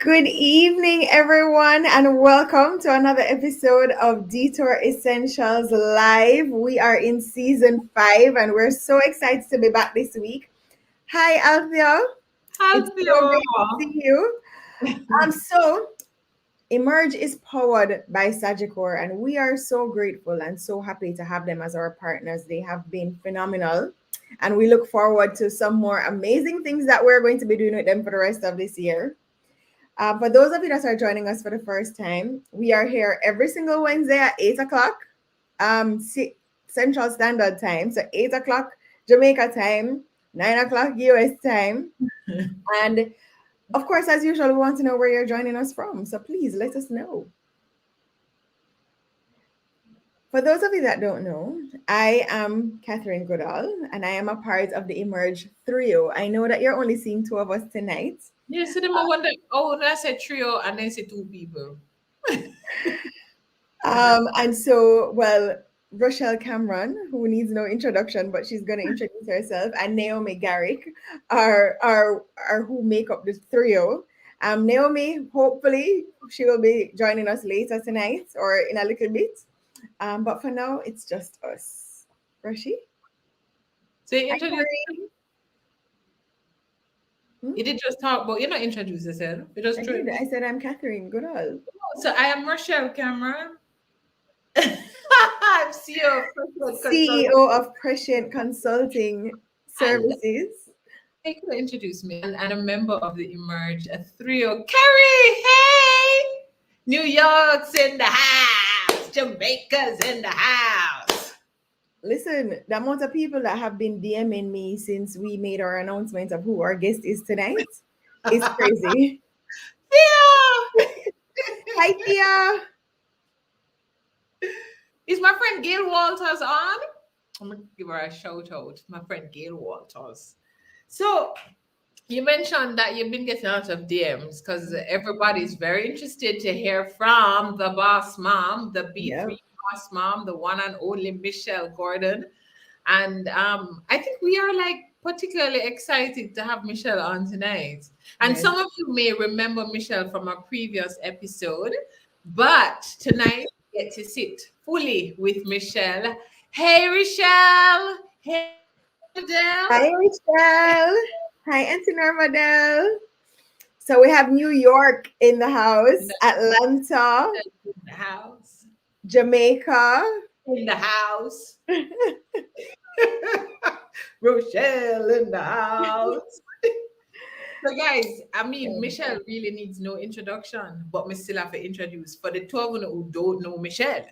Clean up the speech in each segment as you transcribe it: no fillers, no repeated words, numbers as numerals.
Good evening, everyone, and welcome to another episode of Detour Essentials Live. We are in season 5, and we're so excited to be back this week. Hi, Althea. It's so Hello. great to see you. So Emerge is powered by Sagicor, and we are so grateful and so happy to have them as our partners. They have been phenomenal, and we look forward to some more amazing things that we're going to be doing with them for the rest of this year. For those of you that are joining us for the first time, we are here every single Wednesday at 8 o'clock Central Standard Time. So 8 o'clock Jamaica time, 9 o'clock US time. And of course, as usual, we want to know where you're joining us from. So please let us know. For those of you that don't know, I am Catherine Goodall, and I am a part of the Emerge Trio. I know that you're only seeing two of us tonight. Yes, so them I wonder, I said trio and then say two people. And so, well, Rochelle Cameron, who needs no introduction, but she's going to introduce herself, and Naomi Garrick are who make up this trio. Naomi, hopefully, she will be joining us later tonight or in a little bit. But for now, it's just us. Rashi? So you introduce you did just talk, but you're not introduce yourself. You just I did. I said I'm Catherine Goodall. So I am Rochelle Cameron. I'm CEO of CEO of Prescient Consulting Services. They could introduce me and a member of the Emerge Trio. Carrie, hey! New York's in the house. Jamaica's in the house. Listen, the amount of people that have been DMing me since we made our announcement of who our guest is tonight is crazy. Yeah. Hi, Tia. Is my friend Gail Walters on? I'm going to give her a shout out. My friend Gail Walters. So you mentioned that you've been getting a lot of DMs because everybody's very interested to hear from the boss mom, the B3 boss mom, the one and only Michelle Gordon. And I think we are particularly excited to have Michelle on tonight. And some of you may remember Michelle from a previous episode, but tonight we get to sit fully with Michelle. Hey, Michelle. Hey, Adele. Hi, Michelle. Hi, Auntie Normadel. So we have New York in the house, Atlanta in the house, Jamaica in the house, Rochelle in the house. So guys, I mean, Michelle really needs no introduction, but we still have to introduce for the 12 who don't know Michelle.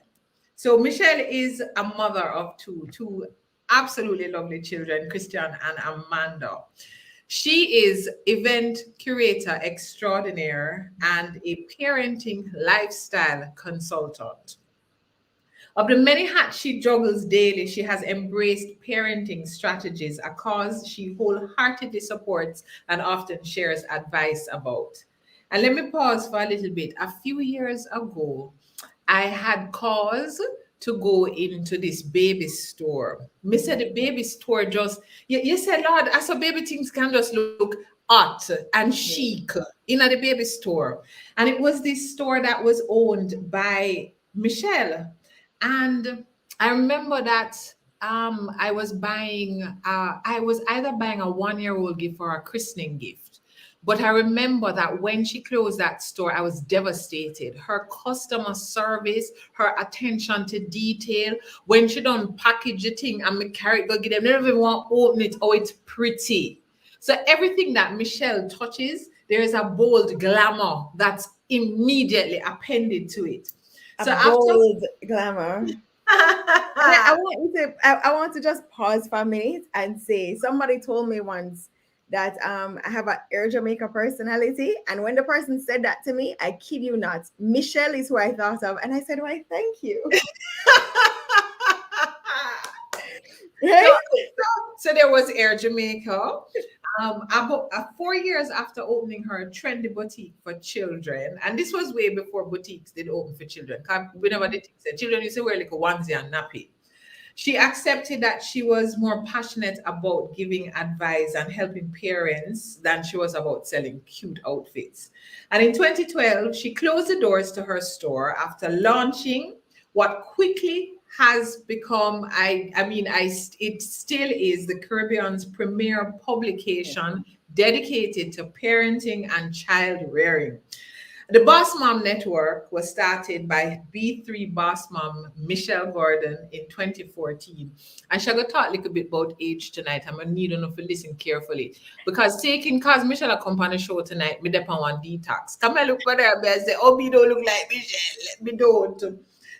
So Michelle is a mother of two absolutely lovely children, Christian and Amanda. She is event curator extraordinaire and a parenting lifestyle consultant. Of the many hats she juggles daily, she has embraced parenting strategies, a cause she wholeheartedly supports and often shares advice about. And let me pause for a little bit. A few years ago, I had cause to go into this baby store. Me said the baby store just, you said, Lord, I saw baby things can just look hot and chic in the baby store. And it was this store that was owned by Michelle. And I remember that I was either buying a 1-year-old gift or a christening gift. But I remember that when she closed that store, I was devastated. Her customer service, her attention to detail, when she done package the thing and me carry it, go get them, they don't even want to open it. Oh, it's pretty. So everything that Michelle touches, there is a bold glamour that's immediately appended to it. Bold glamour. I want to just pause for a minute and say somebody told me once that I have an Air Jamaica personality, and when the person said that to me, I kid you not, Michelle is who I thought of, and I said, "Why, thank you." So there was Air Jamaica. About 4 years after opening her trendy boutique for children, and this was way before boutiques did open for children. We never did say children used to wear like a onesie and nappy. She accepted that she was more passionate about giving advice and helping parents than she was about selling cute outfits. And in 2012, she closed the doors to her store after launching what quickly has become, it still is the Caribbean's premier publication dedicated to parenting and child rearing. The Boss Mom Network was started by B3 Boss Mom Michelle Gordon in 2014. And she's going to talk a little bit about age tonight. I'm going to need you to listen carefully. Because cause Michelle a come on the show tonight, me depend on detox. Come and look for her and say, oh, me don't look like Michelle. Let me don't.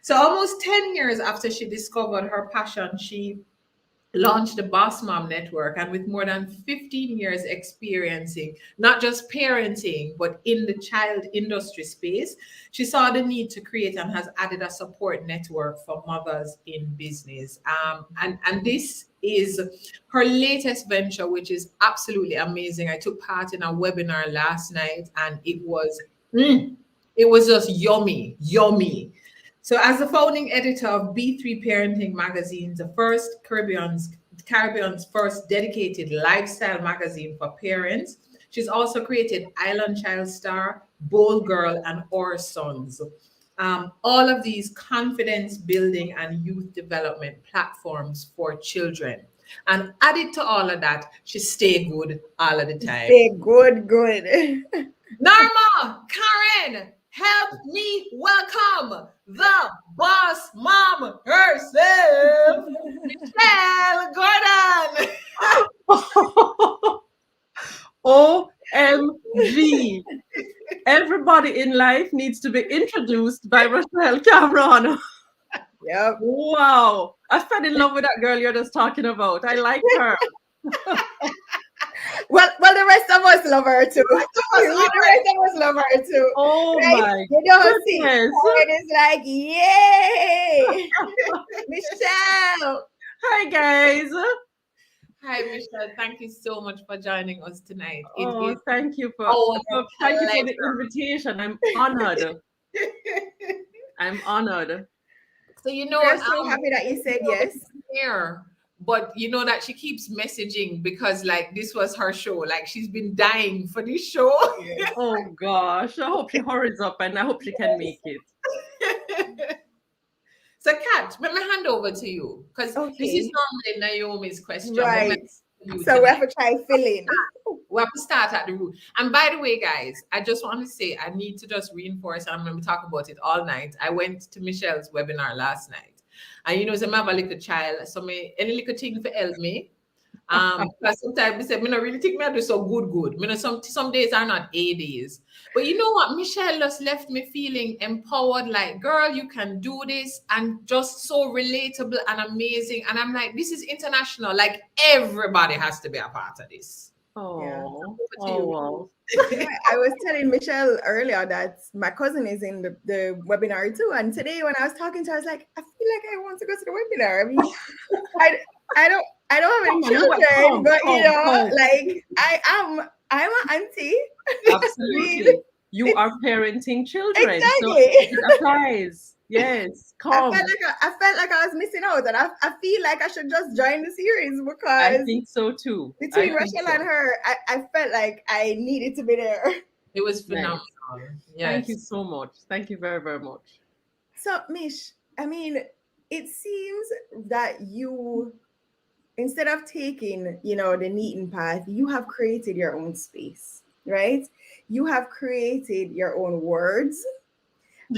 So almost 10 years after she discovered her passion, she launched the Boss Mom Network, and with more than 15 years experiencing not just parenting but in the child industry space, she saw the need to create and has added a support network for mothers in business. And this is her latest venture, which is absolutely amazing. I took part in a webinar last night, and it was just yummy, yummy. So, as the founding editor of B3 Parenting Magazine, the first Caribbean's first dedicated lifestyle magazine for parents, she's also created Island Child Star, Bold Girl, and Our Sons. All of these confidence building and youth development platforms for children. And added to all of that, she stay good all of the time. Stay good. Norma, Karen, help me welcome the Boss Mom herself, Michelle Gordon. OMG. Everybody in life needs to be introduced by Rochelle Cameron. Yep. Wow. I fell in love with that girl you're just talking about. I like her. Well, the rest of us love her too. The rest of us love her too. Oh right? my You don't see. goodness. It is like, yay! Michelle. Hi guys. Hi, Michelle. Thank you so much for joining us tonight. Oh, thank you for our thank you for the pleasure. invitation. I'm honored. I'm honored. So we're so happy that you said yes. Here, but you know that she keeps messaging because like this was her show. Like she's been dying for this show. Oh gosh. I hope she hurries up and I hope she can make it. So, Kat, let me hand over to you because this is normally Naomi's question. Right. So we have to try filling. We have to start at the root. And by the way, guys, I just want to say I need to just reinforce, and I'm going to talk about it all night. I went to Michelle's webinar last night. And you know, so I have a little child, so any little thing to help me. Because sometimes we say, I don't really think me I do so good. You know, some days are not A days. But you know what? Michelle just left me feeling empowered, like, girl, you can do this, and just so relatable and amazing. And I'm like, this is international. Like, everybody has to be a part of this. Oh, Yeah. oh wow. I was telling Michelle earlier that my cousin is in the webinar too. And today when I was talking to her, I was like, I feel like I want to go to the webinar. I mean, I don't have any children, but you know, like I'm an auntie. Absolutely. You are parenting children. Exactly. So it applies. Yes. Come. I felt like I was missing out, and I feel like I should just join the series because I think so too. Between Rachel and her, I felt like I needed to be there. It was phenomenal. Yes. Thank you so much. Thank you very, very much. So, Mish, I mean, it seems that you, instead of taking, you know, the Neaton path, you have created your own space, right? You have created your own words.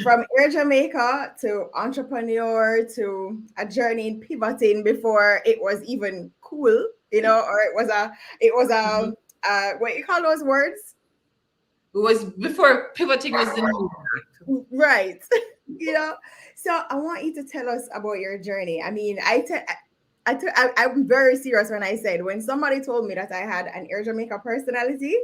From Air Jamaica to entrepreneur to a journey in pivoting before it was even cool, you know, or it was what you call those words? It was before pivoting was the new. Right. You know, so I want you to tell us about your journey. I mean, I'm very serious when I said, when somebody told me that I had an Air Jamaica personality,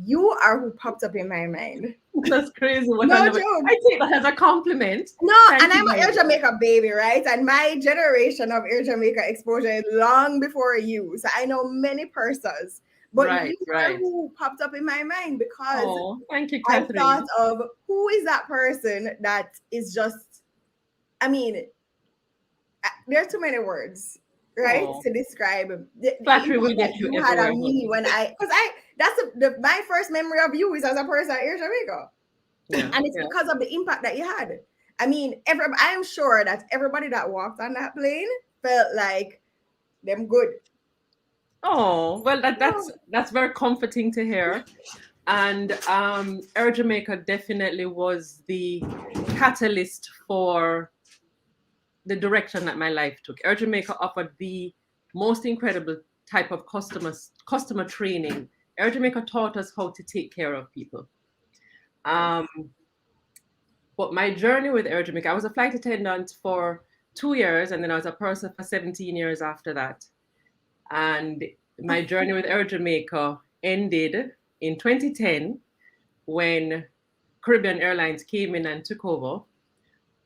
you are who popped up in my mind. That's crazy. No joke. I take that as a compliment. No, and I'm an Air Jamaica baby, right? And my generation of Air Jamaica exposure is long before you. So I know many persons. But you are who popped up in my mind because thank you, I Catherine. thought of who is that person that is just, I mean, there are too many words, right, Oh, to describe the flattery will impact that get you you had everywhere, on me honey. when because that's my first memory of you is as a person at Air Jamaica. Yeah, And it's yeah. because of the impact that you had. I mean, I am sure that everybody that walked on that plane felt like them good. Oh, well, Oh, that's very comforting to hear. And Air Jamaica definitely was the catalyst for the direction that my life took. Air Jamaica offered the most incredible type of customer training. Air Jamaica taught us how to take care of people. yes. Um, but my journey with Air Jamaica, I was a flight attendant for 2 years, and then I was a purser for 17 years after that. And my journey with Air Jamaica ended in 2010 when Caribbean Airlines came in and took over.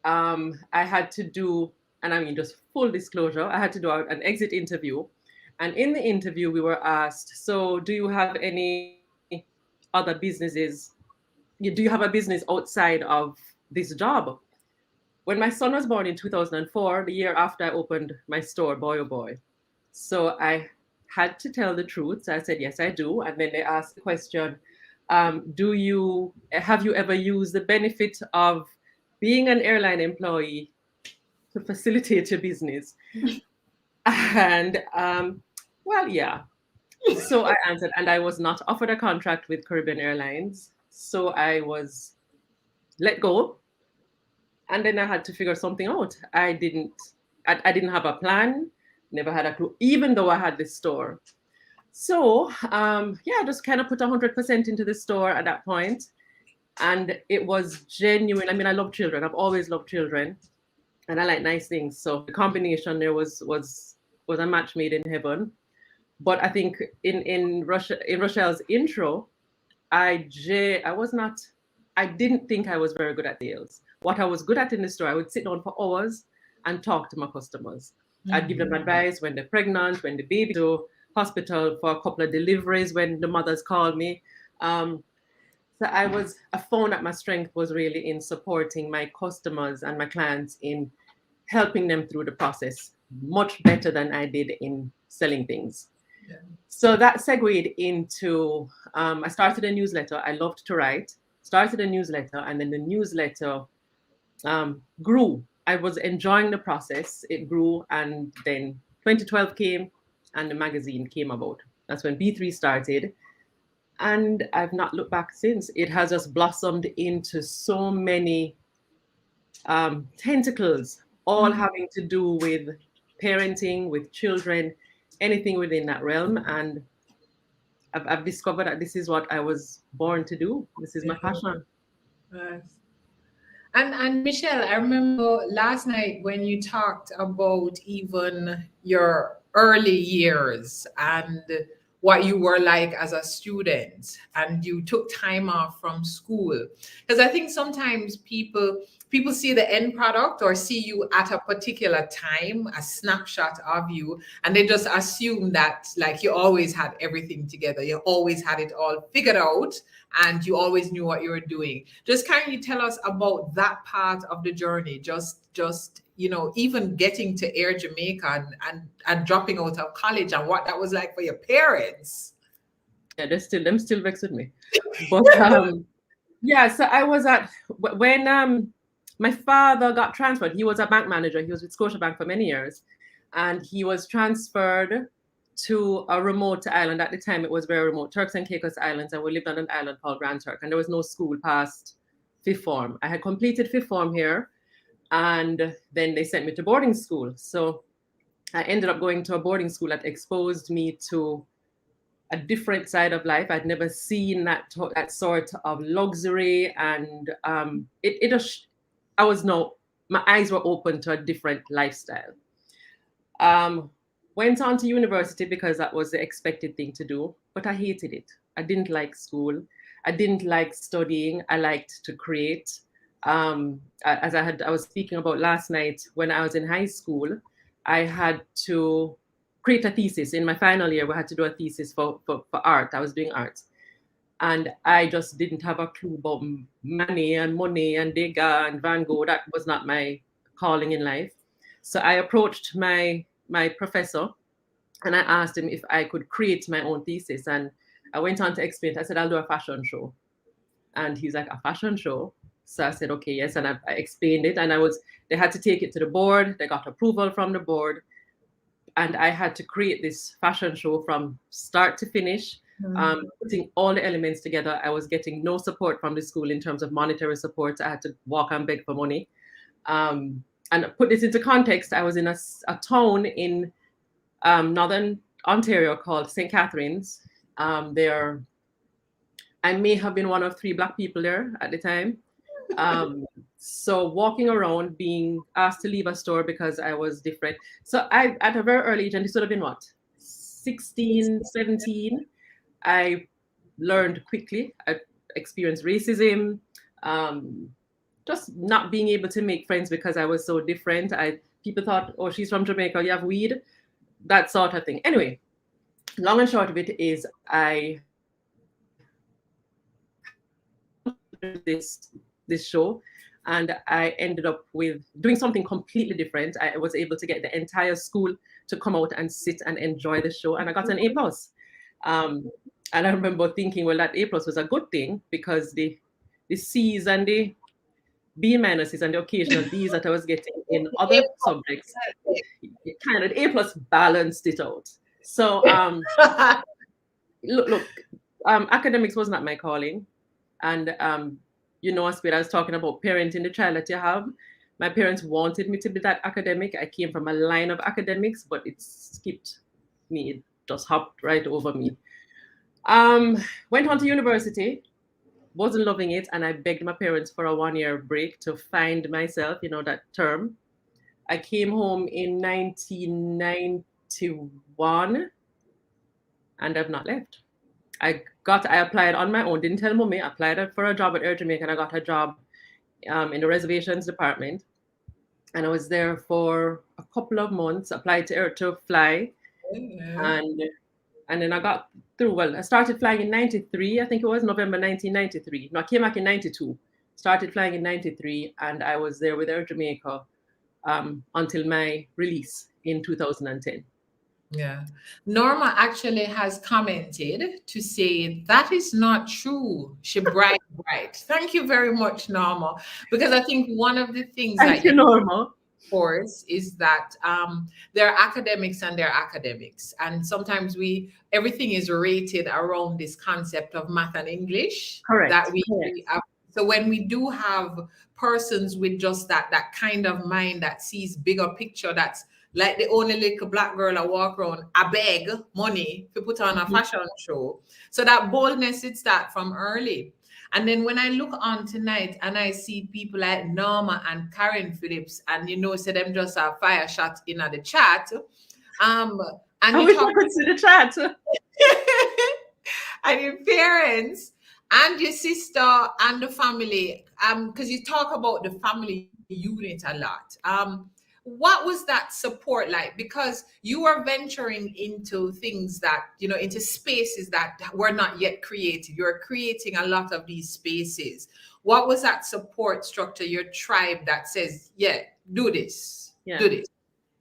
I had to do, and I mean just full disclosure, I had to do an exit interview. And in the interview, we were asked, so do you have any other businesses? Do you have a business outside of this job? When my son was born in 2004, the year after I opened my store, Boy Oh Boy. So I had to tell the truth. So I said, yes, I do. And then they asked the question, have you ever used the benefit of being an airline employee to facilitate your business? And well, yeah. So I answered, and I was not offered a contract with Caribbean Airlines. So I was let go. And then I had to figure something out. I didn't have a plan, never had a clue, even though I had this store. So yeah, I just kind of put 100% into the store at that point. And it was genuine. I mean, I love children. I've always loved children, and I like nice things. So the combination there was a match made in heaven. But I think in Rochelle's intro, I was not. I didn't think I was very good at sales. What I was good at in the store, I would sit down for hours and talk to my customers. I'd give them advice when they're pregnant, when the baby to hospital for a couple of deliveries when the mothers called me. So I found that my strength was really in supporting my customers and my clients in helping them through the process much better than I did in selling things. Yeah. So that segued into I started a newsletter. I loved to write. Started a newsletter, and then the newsletter grew. I was enjoying the process. It grew, and then 2012 came, and the magazine came about. That's when B3 started, and I've not looked back since. It has just blossomed into so many tentacles, all having to do with parenting, with children, anything within that realm. And I've discovered that this is what I was born to do. This is my passion. Yes. And Michelle, I remember last night when you talked about even your early years and what you were like as a student, and you took time off from school. Because I think sometimes people see the end product or see you at a particular time, a snapshot of you, and they just assume that like you always had everything together, you always had it all figured out, and you always knew what you were doing. Just can you tell us about that part of the journey? Just even getting to Air Jamaica and dropping out of college, and what that was like for your parents. Yeah, them still vexed with me. But yeah, so I was when my father got transferred. He was a bank manager. He was with Scotiabank for many years, and he was transferred to a remote island. At the time, it was very remote, Turks and Caicos Islands, and we lived on an island called Grand Turk, and there was no school past fifth form. I had completed fifth form here, and then they sent me to boarding school. So I ended up going to a boarding school that exposed me to a different side of life. I'd never seen that sort of luxury, and my eyes were open to a different lifestyle. Went on to university because that was the expected thing to do, but I hated it. I didn't like school. I didn't like studying. I liked to create. As I was speaking about last night, when I was in high school, I had to create a thesis. In my final year, we had to do a thesis for art. I was doing art. And I just didn't have a clue about money and Degas and Van Gogh. That was not my calling in life. So I approached my professor and I asked him if I could create my own thesis. And I went on to explain it. I said, I'll do a fashion show. And he's like, a fashion show? So I said, okay, yes. And I explained it. And they had to take it to the board. They got approval from the board. And I had to create this fashion show from start to finish, putting all the elements together. I was getting no support from the school in terms of monetary support. I had to walk and beg for money. And put this into context, I was in a town in Northern Ontario called St. Catharines. I may have been one of 3 Black people there at the time. So walking around, being asked to leave a store because I was different. So at a very early age, and this would have been what, 16, 17, I learned quickly. I experienced racism, just not being able to make friends because I was so different. People thought, oh, she's from Jamaica, you have weed, that sort of thing. Anyway, long and short of it is I this show, and I ended up with doing something completely different. I was able to get the entire school to come out and sit and enjoy the show, and I got an A+. And I remember thinking, well, that A+ was a good thing because the C's and the B- and the occasional D's that I was getting in other subjects, kind of A+ balanced it out. So look, academics was not my calling. And, I was talking about parenting the child that you have. My parents wanted me to be that academic. I came from a line of academics, but it skipped me. It just hopped right over me. Went on to university, wasn't loving it. And I begged my parents for a 1-year break to find myself, that term. I came home in 1991 and I've not left. I applied on my own, didn't tell mommy, I applied for a job at Air Jamaica, and I got a job in the reservations department. And I was there for a couple of months, applied to fly. And then I got through. Well, I started flying in 93, I think it was November 1993. No, I came back in 92, started flying in 93, and I was there with Air Jamaica until my release in 2010. Yeah. Norma actually has commented to say that is not true. She bright. Thank you very much, Norma. Because I think one of the things Thank you, Norma. Course is that there are academics and there are academics. And sometimes everything is rated around this concept of math and English. Correct. So when we do have persons with just that kind of mind that sees bigger picture, that's like the only little Black girl I walk around, I beg money to put on a fashion show. So that boldness, it starts from early. And then when I look on tonight and I see people like Norma and Karen Phillips, and so them just a fire shot in the chat. And I wish I could see the chat. And your parents and your sister and the family, because you talk about the family unit a lot. What was that support like? Because you are venturing into things that, into spaces that were not yet created. You're creating a lot of these spaces. What was that support structure, your tribe that says, yeah, do this, do this?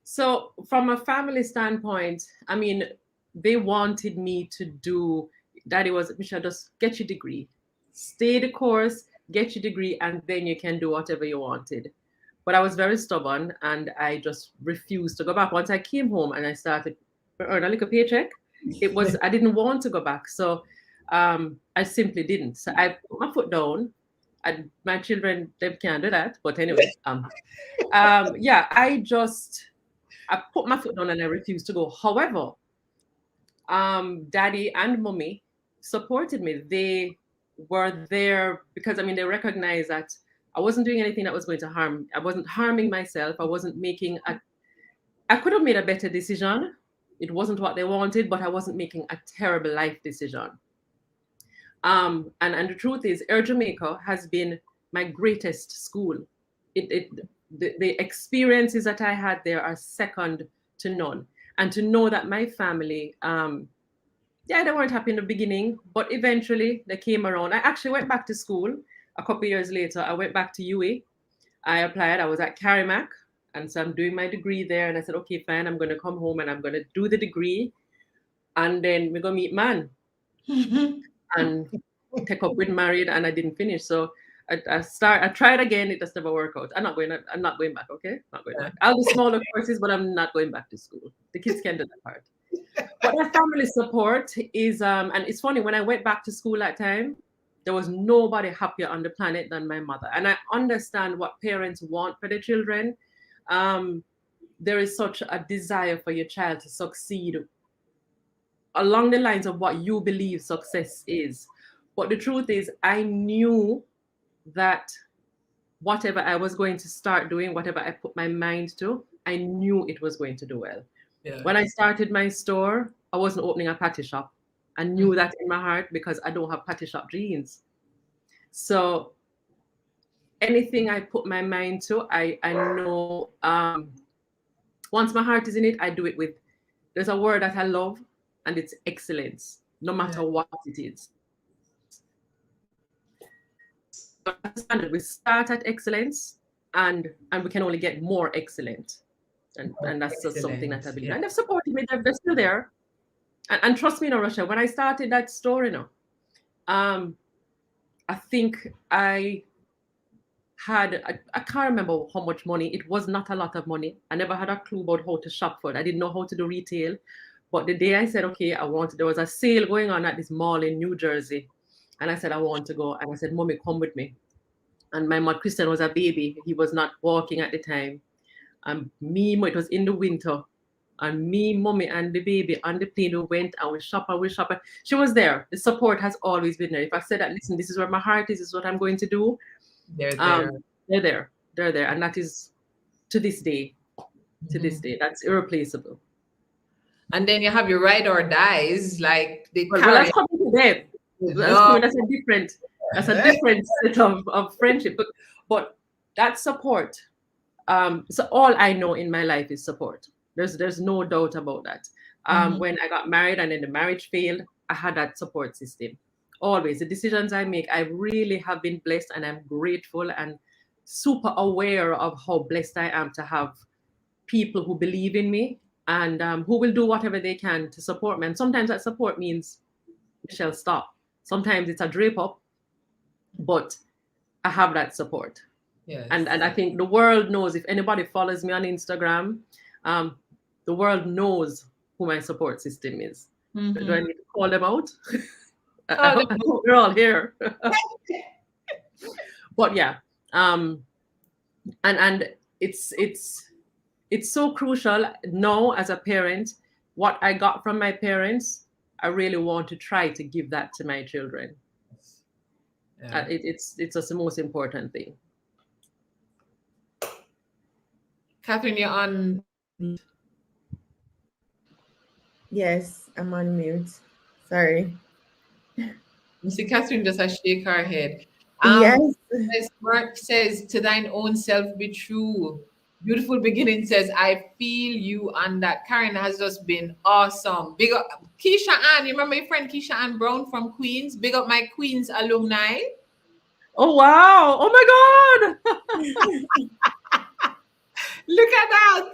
So from a family standpoint, they wanted me to do, Daddy was, Michelle, just get your degree, stay the course, get your degree, and then you can do whatever you wanted. But I was very stubborn and I just refused to go back. Once I came home and I started to earn a little paycheck, I didn't want to go back. So I simply didn't. So I put my foot down. And my children, they can't do that. But anyway, I put my foot down and I refused to go. However, Daddy and Mommy supported me. They were there because, they recognized that I wasn't doing anything that was going to harm. I wasn't harming myself. I wasn't I could have made a better decision. It wasn't what they wanted, but I wasn't making a terrible life decision. And the truth is, Air Jamaica has been my greatest school. The experiences that I had there are second to none. And to know that my family, they weren't happy in the beginning, but eventually they came around. I actually went back to school. A couple of years later, I went back to UA. I applied. I was at Carimac. And so I'm doing my degree there. And I said, okay, fine, I'm going to come home and I'm going to do the degree. And then we're going to meet man and take up with married. And I didn't finish. So I tried again. It just never worked out. I'm not going back. Okay. Not going back. I'll do smaller courses, but I'm not going back to school. The kids can do that part. But my family support is, and it's funny, when I went back to school that time, there was nobody happier on the planet than my mother. And I understand what parents want for their children. There is such a desire for your child to succeed along the lines of what you believe success is. But the truth is, I knew that whatever I was going to start doing, whatever I put my mind to, I knew it was going to do well. Yeah. When I started my store, I wasn't opening a patty shop. I knew that in my heart because I don't have patty shop genes. So anything I put my mind to, I know once my heart is in it, I do it with, there's a word that I love, and it's excellence, no matter what it is. We start at excellence, and we can only get more excellent. And that's just something that I believe. And they've supported me, they're still there. And trust me, Russia, when I started that store, I think I can't remember how much money. It was not a lot of money. I never had a clue about how to shop for it. I didn't know how to do retail. But the day I said, okay, there was a sale going on at this mall in New Jersey. And I said, I want to go. And I said, Mommy, come with me. And my mother, Christian, was a baby. He was not walking at the time. And it was in the winter. And me, Mommy, and the baby on the plane, we went and we shop. She was there. The support has always been there. If I said that, listen, this is where my heart is, this is what I'm going to do. They're there. They're there. And that is to this day. To this day. That's irreplaceable. And then you have your ride or dies, like the well, that's coming to them. That's a different set of friendship. But that support. So all I know in my life is support. There's no doubt about that. When I got married and then the marriage failed, I had that support system. Always. The decisions I make, I really have been blessed, and I'm grateful and super aware of how blessed I am to have people who believe in me and who will do whatever they can to support me. And sometimes that support means, Michelle, stop. Sometimes it's a drape up, but I have that support. Yes. And I think the world knows, if anybody follows me on Instagram, the world knows who my support system is. Mm-hmm. Do I need to call them out? I hope they're all here. But yeah, and it's so crucial now as a parent. What I got from my parents, I really want to try to give that to my children. Yeah. It's just the most important thing. Catherine, you're on. Yes, I'm on mute. Sorry. You see, Catherine just has shake her head. Yes. Mark says, to thine own self be true. Beautiful beginning says, I feel you on that. Karen has just been awesome. Big up Keisha Ann. You remember your friend Keisha Ann Brown from Queens? Big up my Queens alumni. Oh, wow. Oh, my God. Look at that.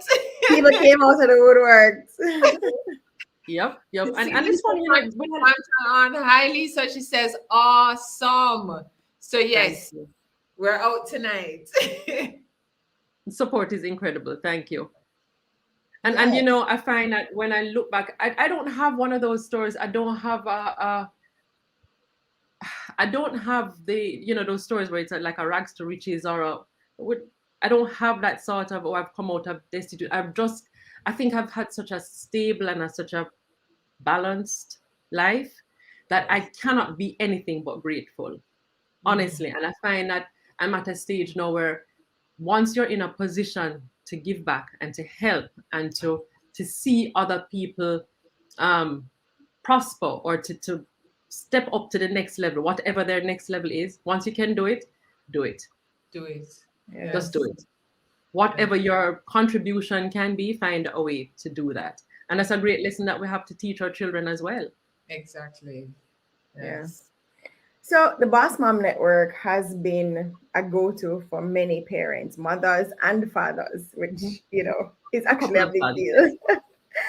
People came out of the woodworks. Yep. And it's funny, hi, Lisa. She says, awesome. So, yes, we're out tonight. Support is incredible. Thank you. And I find that when I look back, I don't have one of those stories. I don't have those stories where it's like a rags to riches I don't have that sort of, I've come out of destitute. I think I've had such a stable and such a balanced life that I cannot be anything but grateful, honestly. And I find that I'm at a stage now where once you're in a position to give back and to help and to see other people prosper or to step up to the next level, whatever their next level is, once you can do it, do it. Do it. Yes. Just do it. Whatever your contribution can be, find a way to do that. And that's a great lesson that we have to teach our children as well. Exactly. Yes. So the Boss Mom Network has been a go-to for many parents, mothers and fathers, which Mhm. is A actually couple a of big fathers, deal.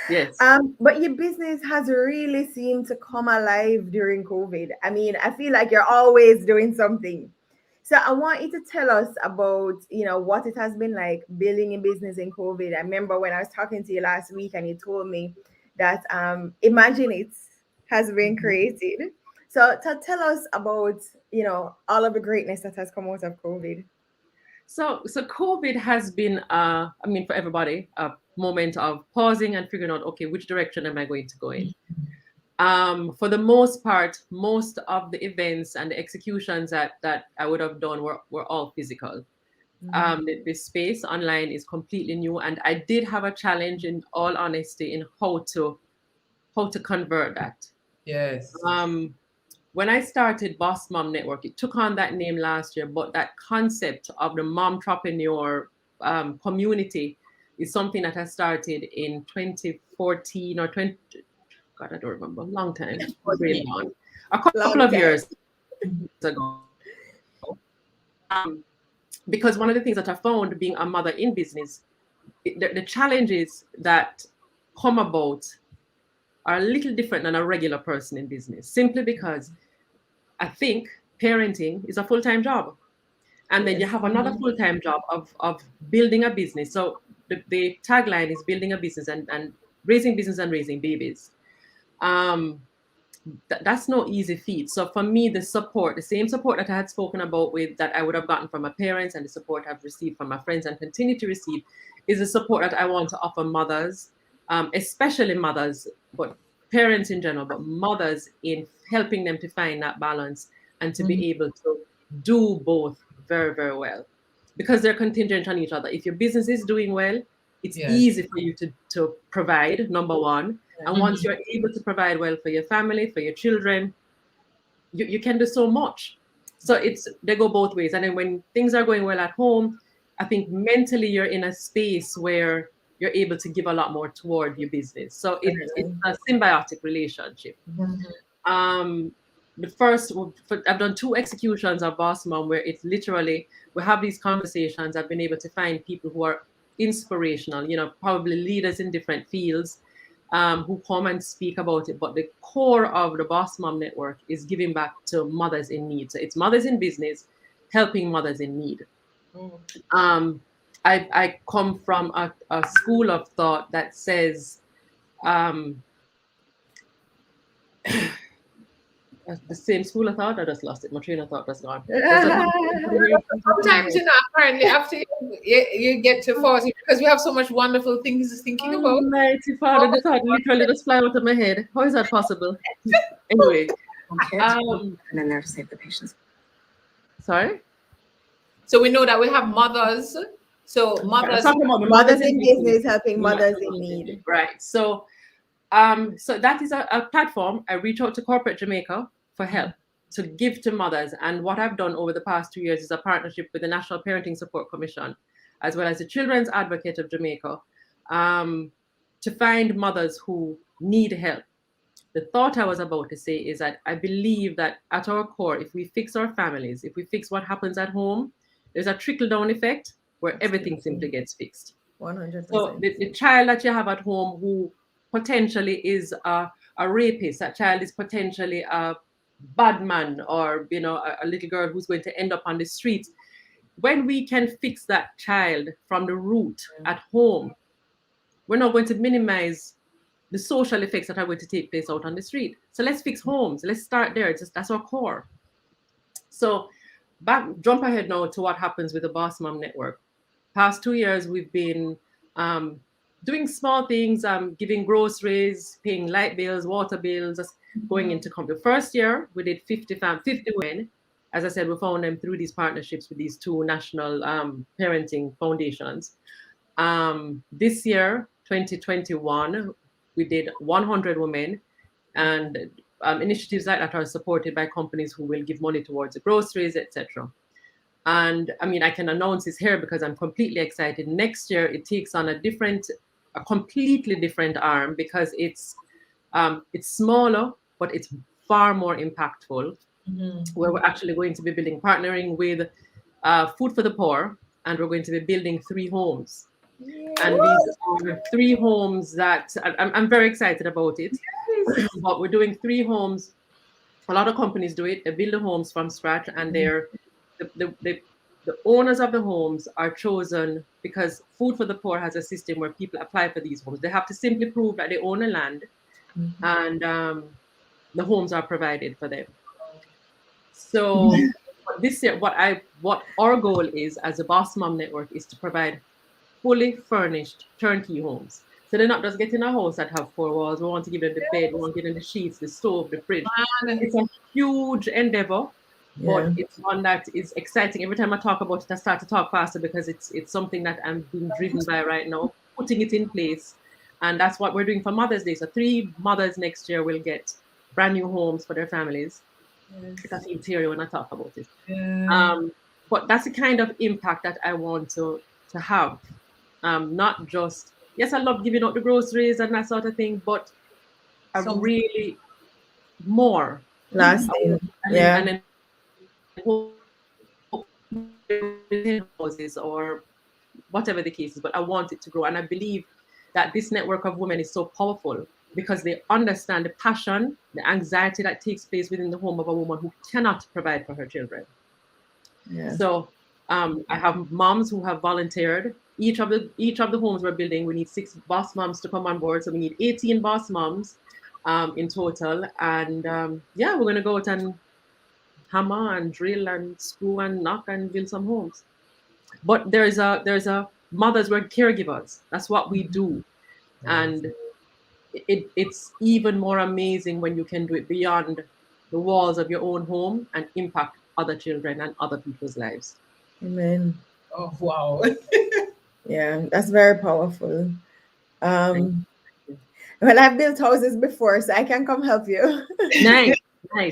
yes. Yes. But your business has really seemed to come alive during COVID. I mean, I feel like you're always doing something. So I want you to tell us about, what it has been like building a business in COVID. I remember when I was talking to you last week and you told me that IMAGINIT has been Mhm. created. So tell us about, all of the greatness that has come out of COVID. So COVID has been, I mean, for everybody, a moment of pausing and figuring out, okay, which direction am I going to go in? For the most part, most of the events and the executions that I would have done were all physical. Mhm. The space online is completely new, and I did have a challenge, in all honesty, in how to convert that. Yes. Um, when I started Boss Mom Network, it took on that name last year, but that concept of the momtrepreneur community is something that I started in 2014 or 20. God, I don't remember. Long time. My brain gone. A couple Long of time. years ago. Um, because one of the things that I found being a mother in business, the challenges that come about are a little different than a regular person in business, simply because I think parenting is a full-time job. And then you Yes. have another full-time job of building a business. So the tagline is building a business and raising business and raising babies. Um, that's no easy feat. So for me, the support, the same support that I had spoken about with that I would have gotten from my parents and the support I've received from my friends and continue to receive, is the support that I want to offer mothers, especially mothers, but parents in general, but mothers, in helping them to find that balance and to Mhm. be able to do both very, very well, because they're contingent on each other. If your business is doing well, it's Yes. easy for you to provide, number one. And once Mhm. you're able to provide well for your family, for your children, you can do so much. So they go both ways. And then when things are going well at home, I think mentally you're in a space where you're able to give a lot more toward your business. So it's Definitely. a symbiotic relationship. Mhm. Um, I've done two executions of Boss Mom where it's literally, we have these conversations. I've been able to find people who are inspirational, probably leaders in different fields, who come and speak about it. But the core of the Boss Mom Network is giving back to mothers in need. So it's mothers in business helping mothers in need. Mhm. Um, I come from a school of thought that says, um, the same school of thought. I just lost it. My train of thought was gone. There's a top of my Sometimes, head. apparently, after you get to 40, because we have so much wonderful things to thinking about. Almighty Father, the thought literally just fly out of my head. How is that possible? Anyway, um, And then there to save the patients. sorry. So we know that we have mothers. So I was mothers, talking about the mothers Mothers in in business. business helping mothers in need. Right. So that is a platform. I reach out to corporate Jamaica for help to give to mothers. And what I've done over the past 2 years is a partnership with the National Parenting Support Commission, as well as the Children's Advocate of Jamaica, um, to find mothers who need help. The thought I was about to say is that I believe that at our core, if we fix our families, if we fix what happens at home, there's a trickle down effect where everything simply Absolutely. gets fixed. So 100%. the child that you have at home who potentially is a rapist, that child is potentially a bad man, or a little girl who's going to end up on the streets. When we can fix that child from the root at home, we're not going to minimize the social effects that are going to take place out on the street. So let's fix homes. Let's start there. That's our core. So jump ahead now to what happens with the Boss Mom Network. Past 2 years, we've been doing small things, giving groceries, paying light bills, water bills, just going into the first year, we did 50 women. As I said, we found them through these partnerships with these two national parenting foundations. This year, 2021, we did 100 women, and initiatives like that are supported by companies who will give money towards the groceries, etc. And I mean, I can announce this here because I'm completely excited. Next year, it takes on a completely different arm, because it's smaller, but it's far more impactful. where we're actually going to be partnering with Food for the Poor, and we're going to be building 3 homes. And these are 3 homes that I'm very excited about it. But we're doing 3 homes. A lot of companies do it. They build the homes from scratch, and the owners of the homes are chosen because Food for the Poor has a system where people apply for these homes. They have to simply prove that they own a land, and the homes are provided for them. So this year, what our goal is as a BossMom network is to provide fully furnished turnkey homes. So they're not just getting a house that have 4 walls. We want to give them the bed, we want to give them the sheets, the stove, the fridge. It's a huge endeavor, but it's one that is exciting. Every time I talk about it, I start to talk faster because it's something that I'm being driven by right now, putting it in place. And that's what we're doing for Mother's Day. So 3 mothers next year will get brand new homes for their families. That's interior when I talk about it. But that's the kind of impact that I want to have. Not just, yes, I love giving out the groceries and that sort of thing, but really more lasting. And then houses or whatever the case is, but I want it to grow. And I believe that this network of women is so powerful because they understand the passion, the anxiety that takes place within the home of a woman who cannot provide for her children. So I have moms who have volunteered. Each of the homes we're building, we need 6 boss moms to come on board. So we need 18 boss moms in total. And we're going to go out and hammer and drill and screw and knock and build some homes. But there's a mothers, we're caregivers. That's what we do. And it's even more amazing when you can do it beyond the walls of your own home and impact other children and other people's lives. Amen. Oh, wow. Yeah, that's very powerful. Well, I've built houses before, so I can come help you. Nice.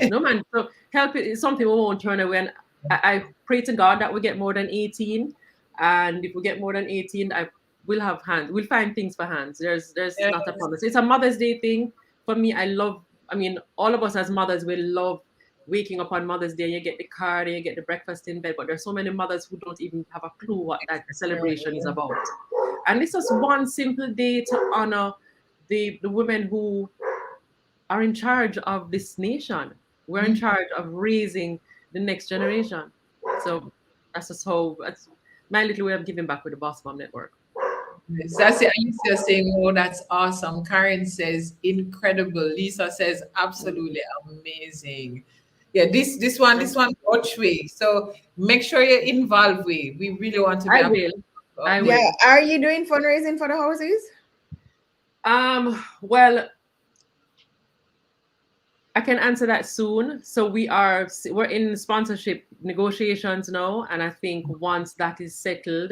No, man. So help is something we won't turn away. And I pray to God that we get more than 18. And if we get more than 18, we'll have hands. We'll find things for hands. There's not a promise. It's a Mother's Day thing. For me, all of us as mothers will love waking up on Mother's Day. You get the card, you get the breakfast in bed. But there's so many mothers who don't even have a clue what that celebration is about. And it's just one simple day to honor the women who are in charge of this nation. We're in charge of raising the next generation. So that's my little way of giving back with the BossMom Network. That's it. Alicia saying, "Oh, that's awesome." Karen says, "Incredible." Lisa says, "Absolutely amazing." Yeah, this one watch way. So make sure you're involved with. We really want to be. I will. Yeah. Are you doing fundraising for the houses? Well, I can answer that soon. So we're in sponsorship negotiations now, and I think once that is settled,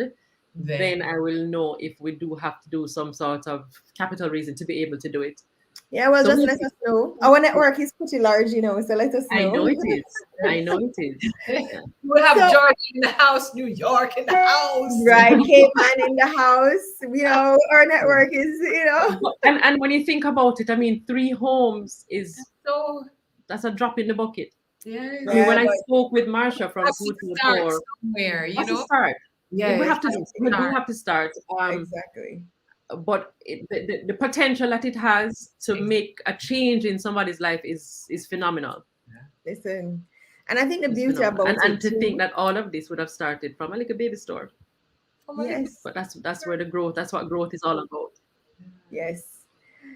then I will know if we do have to do some sort of capital raising to be able to do it. Yeah, well, just let us know. Our network is pretty large, so let us know. I know it is. Yeah. We have Georgia in the house, New York in the house. Right, Cape Man in the house. Our network is, And when you think about it, 3 homes that's a drop in the bucket. Yeah. When I spoke with Marsha from Food for the Poor, somewhere, start. Yeah, we have to start. Exactly. But the potential that it has to make a change in somebody's life is phenomenal. Listen, and I think the beauty about it and to think that all of this would have started from a little baby store. Yes, but that's where the growth. That's what growth is all about. Yes.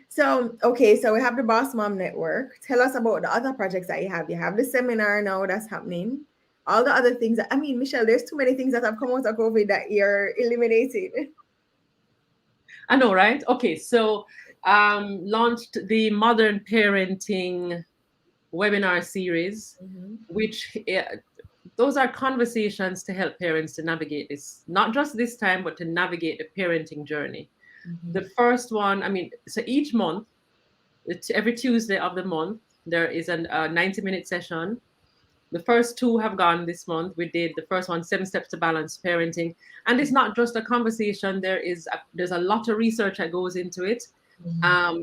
So, okay, so we have the Boss Mom Network. Tell us about the other projects that you have. You have the seminar now that's happening. All the other things. Michelle, there's too many things that have come out of COVID that you're eliminating. I know, right? Okay, so launched the Modern Parenting webinar series, which those are conversations to help parents to navigate this, not just this time, but to navigate the parenting journey. The first one, so each month, every Tuesday of the month, there is a 90-minute session. The first 2 have gone this month. We did the first one, 7 Steps to Balance Parenting. And it's not just a conversation. There's a lot of research that goes into it.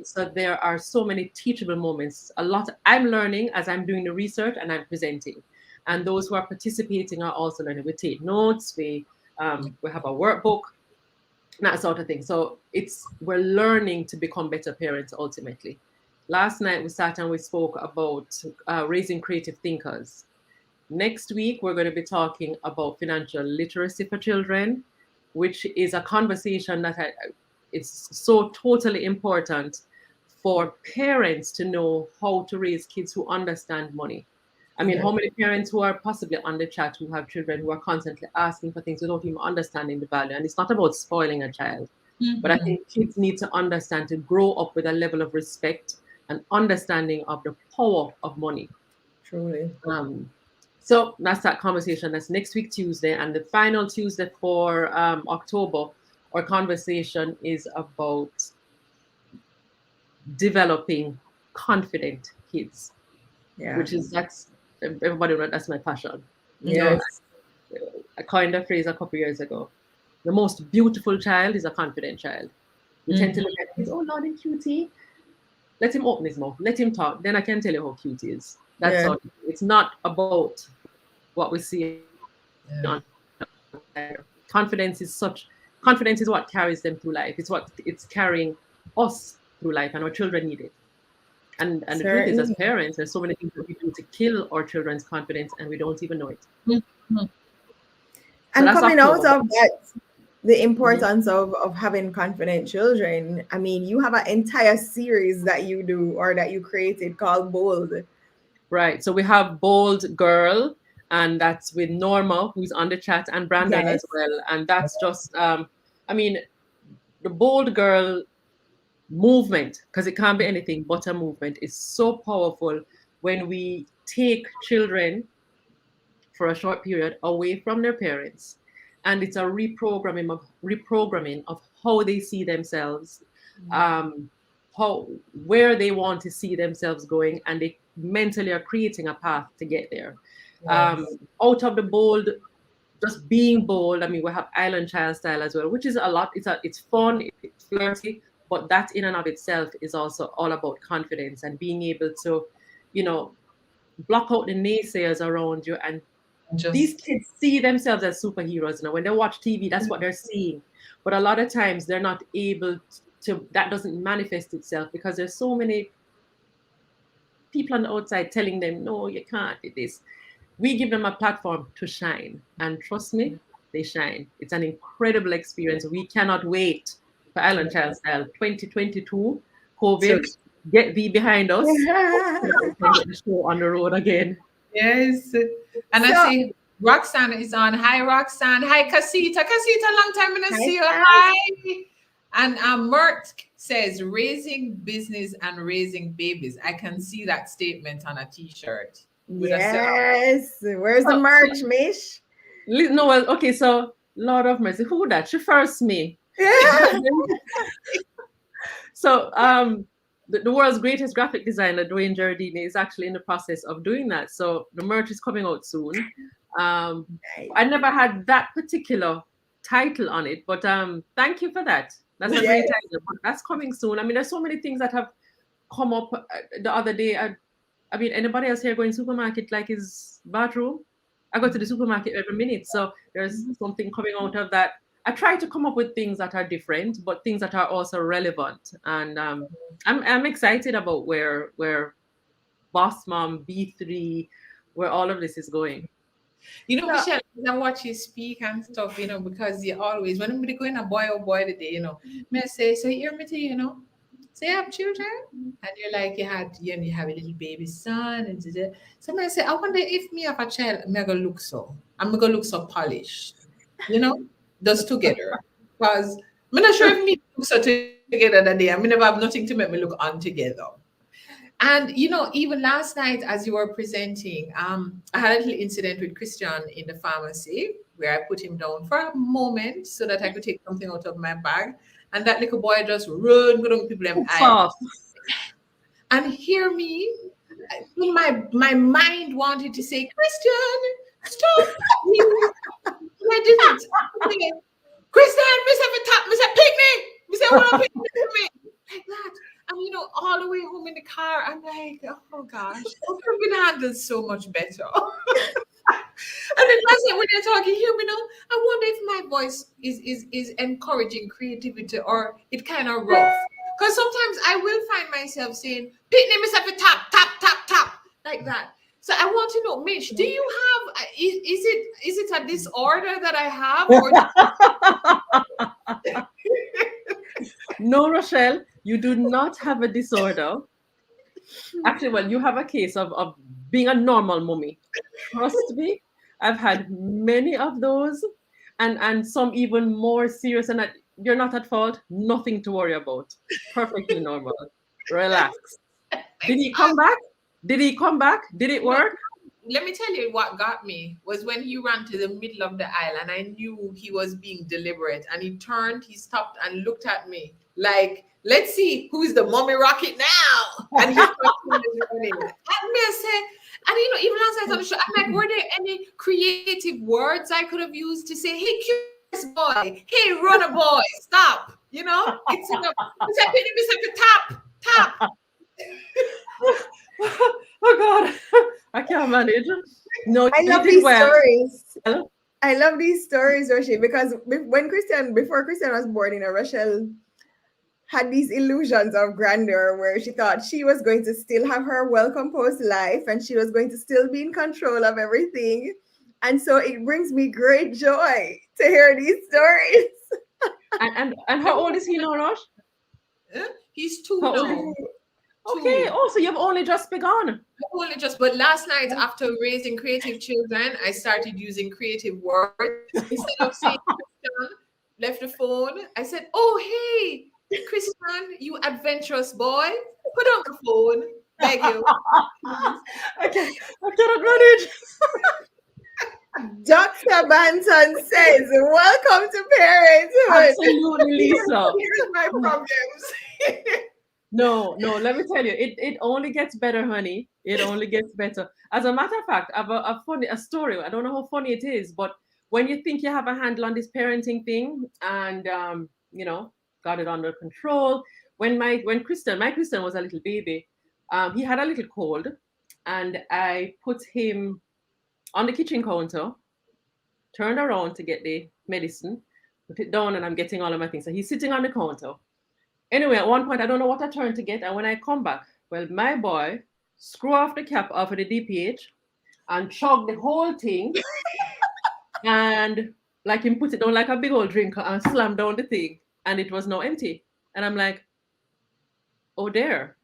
So there are so many teachable moments. A lot I'm learning as I'm doing the research and I'm presenting. And those who are participating are also learning. We take notes, we have a workbook, that sort of thing. So we're learning to become better parents ultimately. Last night we sat and we spoke about raising creative thinkers. Next week we're going to be talking about financial literacy for children, which is a conversation that it's so totally important for parents to know how to raise kids who understand money. I mean, how many parents who are possibly on the chat who have children who are constantly asking for things without even understanding the value? And it's not about spoiling a child, but I think kids need to understand to grow up with a level of respect and understanding of the power of money. Truly. So that's that conversation. That's next week, Tuesday. And the final Tuesday for October, our conversation is about developing confident kids, which is that's everybody knows that's my passion. Yes. I coined a phrase a couple years ago. The most beautiful child is a confident child. We tend to look at kids, oh Lord, he's cutie. Let him open his mouth. Let him talk. Then I can tell you how cute he is. That's all. It's not about what we see on confidence is what carries them through life. It's carrying us through life, and our children need it. And the truth is, as parents, there's so many things that we do to kill our children's confidence, and we don't even know it. And coming out of that, the importance of having confident children. I mean, you have an entire series that you do or that you created called Bold. Right. So we have Bold Girl, and that's with Norma, who's on the chat, and Brandon as well. And that's just, I mean, the Bold Girl movement, because it can't be anything but a movement, is so powerful when we take children for a short period away from their parents. And it's a reprogramming of how they see themselves, where they want to see themselves going, and they mentally are creating a path to get there. Out of the bold, just being bold. I mean, we have Island Child Style as well, which is a lot. It's fun, it's flirty, but that in and of itself is also all about confidence and being able to, block out the naysayers around you. And these kids see themselves as superheroes. When they watch TV, that's what they're seeing. But a lot of times they're not able to, that doesn't manifest itself because there's so many people on the outside telling them, no, you can't do this. We give them a platform to shine. And trust me, they shine. It's an incredible experience. We cannot wait for Island Child Style 2022, COVID, get thee behind us. Get the show on the road again. Yes. And I see Roxanne is on. Hi, Roxanne. Hi, Casita. Casita, long time to see you. Hi. And Mert says, raising business and raising babies. I can see that statement on a t-shirt. Yes. Where's the merch, Mish? No, well, okay, so Lord of Mercy. Who that? She first me. So the world's greatest graphic designer, Dwayne Giardini, is actually in the process of doing that. So the merch is coming out soon. I never had that particular title on it, but thank you for that. That's a great title. But that's coming soon. I mean, there's so many things that have come up the other day. I mean, anybody else here going supermarket like his bathroom? I go to the supermarket every minute. So there's something coming out of that. I try to come up with things that are different, but things that are also relevant. And I'm excited about where BossMom, B3, where all of this is going. Michelle, I watch you speak and stuff, because you always, when I'm going a boy or boy today, may I say, so you're me to, say you have children, and you're like, you have a little baby son, and so I say, I wonder if me have a child, I'm gonna look so polished, those together, because I'm not sure if me look so together that day. I never have nothing to make me look untogether. And even last night as you were presenting, I had a little incident with Christian in the pharmacy where I put him down for a moment so that I could take something out of my bag, and that little boy just run go down people in eyes. And hear me, my mind wanted to say, Christian, stop. I didn't. Christian, Miss have a top, Miss a picnic. Miss say, what a picnic for me. like that. And all the way home in the car, I'm like, oh gosh, I could have been handled so much better. And then last night when you're talking here, I wonder if my voice is encouraging creativity or it kind of rough. Because sometimes I will find myself saying, "Pitney, myself a tap, tap, tap, tap," like that. So I want to know, Mitch, do you have is it a disorder that I have, or No, Rochelle, you do not have a disorder. Actually, well, you have a case of being a normal mummy. Trust me, I've had many of those, and some even more serious. And you're not at fault. Nothing to worry about. Perfectly normal. Relax. Did he come back? Did he come back? Did it no? work? Let me tell you what got me was when he ran to the middle of the aisle and I knew he was being deliberate, and he turned, he stopped and looked at me like, let's see who's the mommy rocket now. And he started running at me. I said, and even last night on the show, I'm like, were there any creative words I could have used to say, hey, curious boy, hey, runner boy, stop. It's enough. It's like, it's like a tap. Oh God, I can't manage. No, I you love did these well. stories. I love these stories, Roshi, because before Christian was born, Rochelle had these illusions of grandeur where she thought she was going to still have her well-composed life and she was going to still be in control of everything. And so it brings me great joy to hear these stories. And how old is he now, Rosh? He's two How old is now. he? Okay, also you've only just begun. But last night after raising creative children, I started using creative words. Instead of saying Christian, left the phone, I said, "Oh, hey, Christian, you adventurous boy, put on the phone, beg you." I cannot manage. Dr. Banton says, welcome to parenthood. Absolutely, Lisa. Here's my problems. No, let me tell you, it only gets better, honey. It only gets better. As a matter of fact, I have a story. I don't know how funny it is, but when you think you have a handle on this parenting thing and got it under control, when my Christian was a little baby, he had a little cold, and I put him on the kitchen counter, turned around to get the medicine, put it down, and I'm getting all of my things. So he's sitting on the counter. Anyway, at one point, I don't know what I turned to get. And when I come back, well, my boy screw off the cap off of the DPH and chug the whole thing. And like him put it down like a big old drinker and slam down the thing. And it was now empty. And I'm like, oh, there.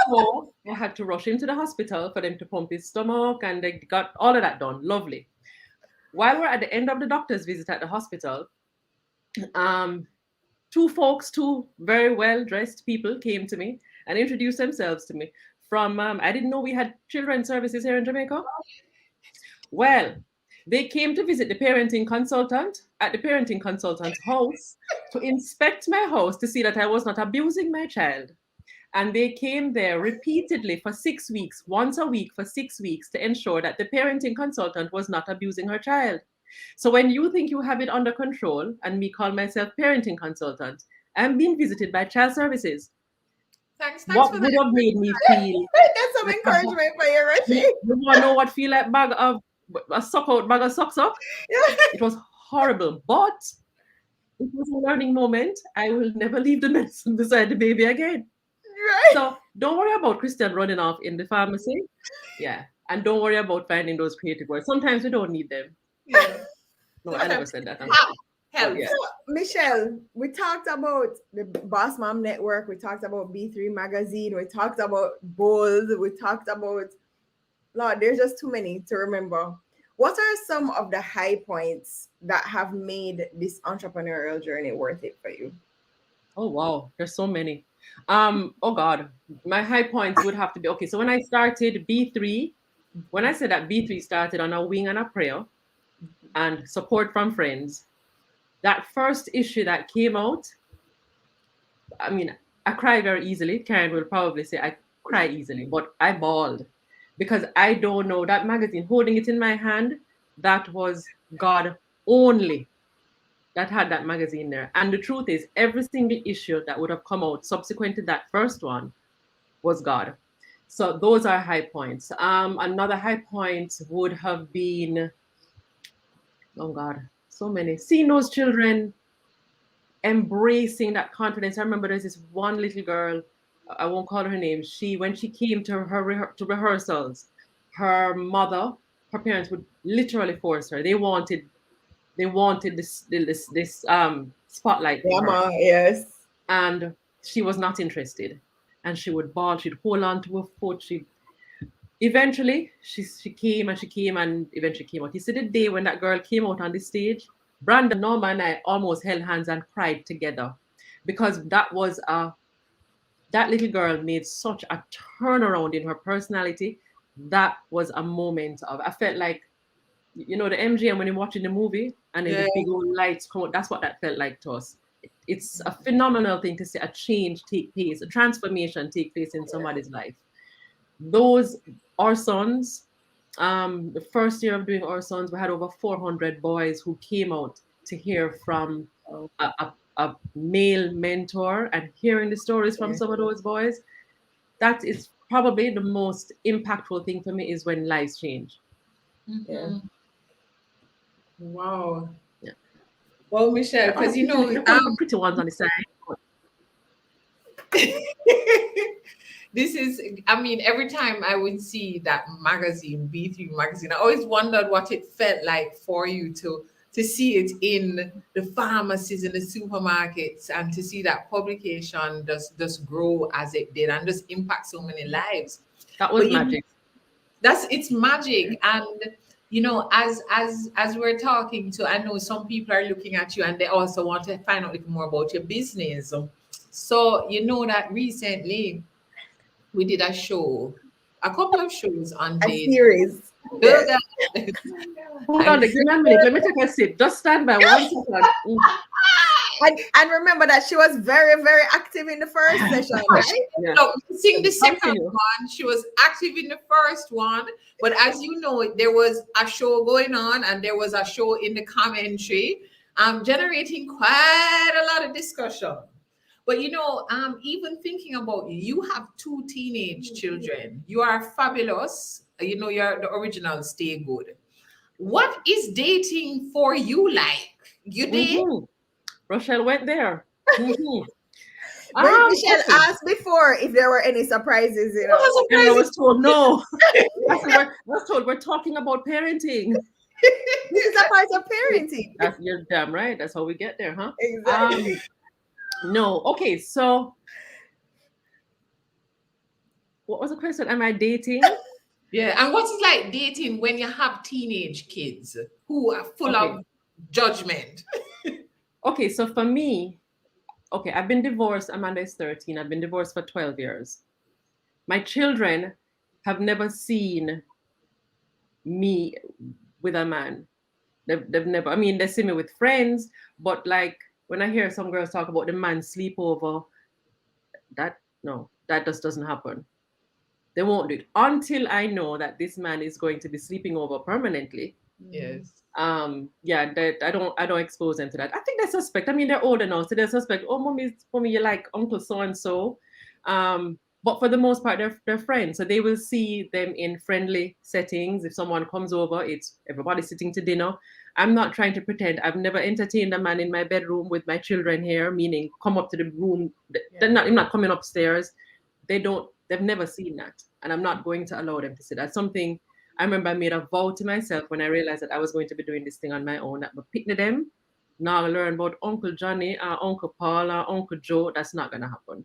So I had to rush him to the hospital for them to pump his stomach. And they got all of that done. Lovely. While we're at the end of the doctor's visit at the hospital, two very well-dressed people came to me and introduced themselves to me from, I didn't know we had children's services here in Jamaica. Well, they came to visit the parenting consultant at the parenting consultant's house to inspect my house to see that I was not abusing my child. And they came there repeatedly for 6 weeks, once a week for 6 weeks, to ensure that the parenting consultant was not abusing her child. So when you think you have it under control, and me call myself parenting consultant, I'm being visited by child services. Thanks what for would that. have made me feel? That's some encouragement for you, Roshi. You want to know what feel like bag of socks up? It was horrible, but it was a learning moment. I will never leave the medicine beside the baby again. Right. So don't worry about Christian running off in the pharmacy. Yeah. And don't worry about finding those creative words. Sometimes we don't need them. Yeah. No, I never said that. Help. Yeah. So, Michelle, we talked about the Boss Mom Network. We talked about B3 Magazine. We talked about Bold. We talked about, Lord, there's just too many to remember. What are some of the high points that have made this entrepreneurial journey worth it for you? Oh, wow. There's so many. Oh, God. My high points would have to be, okay, so when I started B3, when I said that B3 started on a wing and a prayer and support from friends, that first issue that came out, I mean, I cry very easily. Karen will probably say I cry easily, but I bawled because I don't know that magazine, holding it in my hand, that was God only. that had that magazine there. And the truth is, every single issue that would have come out subsequent to that first one was God. So those are high points. Another high point would have been, oh God, so many. Seeing those children embracing that confidence. I remember there's this one little girl, I won't call her name. When she came to to rehearsals, her mother, her parents would literally force her. They wanted this spotlight for her, Grandma, yes. and she was not interested. And she would bawl. She'd hold on to her foot. She eventually she came and eventually came out. You see the day when that girl came out on the stage, Brandon, Norma, and I almost held hands and cried together, because that little girl made such a turnaround in her personality. That was a moment of, I felt like, you know, the MGM when you're watching the movie and then the big old lights come out. That's what that felt like to us. It's a phenomenal thing to see a change take place, a transformation take place in somebody's life. Those, our sons, the first year of doing our sons, we had over 400 boys who came out to hear from a male mentor, and hearing the stories from some of those boys. That is probably the most impactful thing for me, is when lives change. Yeah. Wow. Yeah. Well, Michelle, because you know, the pretty ones on the side. this is, I mean, every time I would see that magazine, B3 magazine, I always wondered what it felt like for you to see it in the pharmacies and the supermarkets, and to see that publication just grow as it did and just impact so many lives. That was magic. It's magic. And you know, as we're talking to, I know some people are looking at you and they also want to find out a little more about your business. So you know that recently we did a couple of shows on A dating. series. Yes. Hold on, give me a minute. Let me take a sip. Just stand by 1 second. And remember that she was very, very active in the first session, right? Yeah. So missing the second one, she was active in the first one. But as you know, there was a show going on and there was a show in the commentary, generating quite a lot of discussion. But you know, even thinking about you have 2 teenage children. You are fabulous. You know, you're the original Stay Good. What is dating for you like? You date? Rochelle went there. Michelle asked before if there were any surprises. You know, and I was told no. I was told we're talking about parenting. This is a part of parenting. You're damn right. That's how we get there, huh? Exactly. No. Okay. So, what was the question? Am I dating? Yeah. And what is like dating when you have teenage kids who are full of judgment? Okay. So for me, I've been divorced. Amanda is 13. I've been divorced for 12 years. My children have never seen me with a man. They've never, I mean, they see me with friends, but like when I hear some girls talk about the man sleepover, that just doesn't happen. They won't do it until I know that this man is going to be sleeping over permanently. Yes. That I don't expose them to that. I think they suspect. I mean, they're older now, so they suspect, oh, mommy, you like Uncle so and so. But for the most part, they're friends, so they will see them in friendly settings. If someone comes over, it's everybody sitting to dinner. I'm not trying to pretend. I've never entertained a man in my bedroom with my children here, meaning come up to the room. I'm not coming upstairs. They've never seen that, and I'm not going to allow them to see that. Something I remember I made a vow to myself when I realized that I was going to be doing this thing on my own, that but picking them, now I learn about Uncle Johnny, Uncle Paul, Uncle Joe. That's not gonna happen.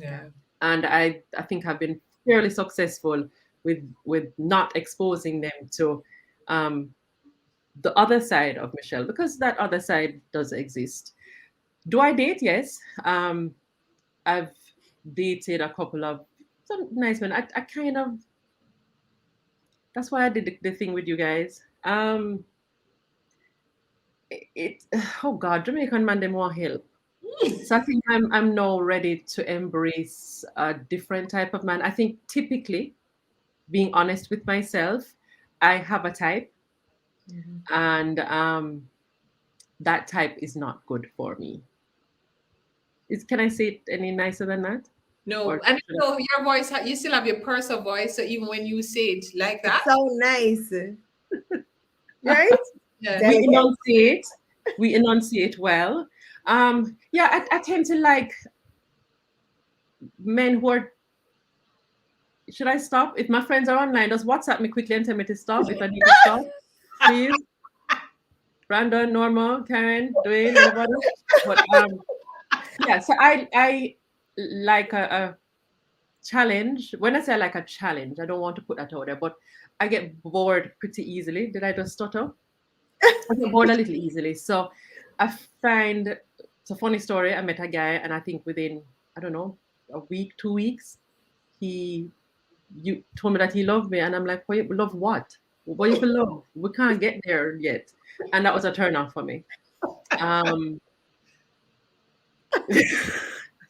Yeah. And I think I've been fairly successful with not exposing them to the other side of Michelle, because that other side does exist. Do I date? Yes. I've dated a couple of some nice men. I kind of, that's why I did the thing with you guys. Oh God, Jamaican man, them want help. So I think I'm now ready to embrace a different type of man. I think typically, being honest with myself, I have a type, and that type is not good for me. Can I say it any nicer than that? No, Or and should so your voice, you still have your purser voice. So even when you say it like It's that, so nice, I- right? yeah. we Delicate. enunciate. We enunciate well. Yeah, I tend to like men who are. Should I stop? If my friends are online, just WhatsApp me quickly and tell me to stop if I need to stop, please. Brandon, Norma, Karen, Dwayne, anybody? But yeah. So I like a challenge. When I say I like a challenge, I don't want to put that out there, but I get bored pretty easily. Did I just stutter? I get bored a little easily. So I find it's a funny story. I met a guy, and I think within, I don't know, a week, 2 weeks, he you told me that he loved me, and I'm like, "Wait, love what? What you feel love? We can't get there yet." And that was a turn off for me. Um,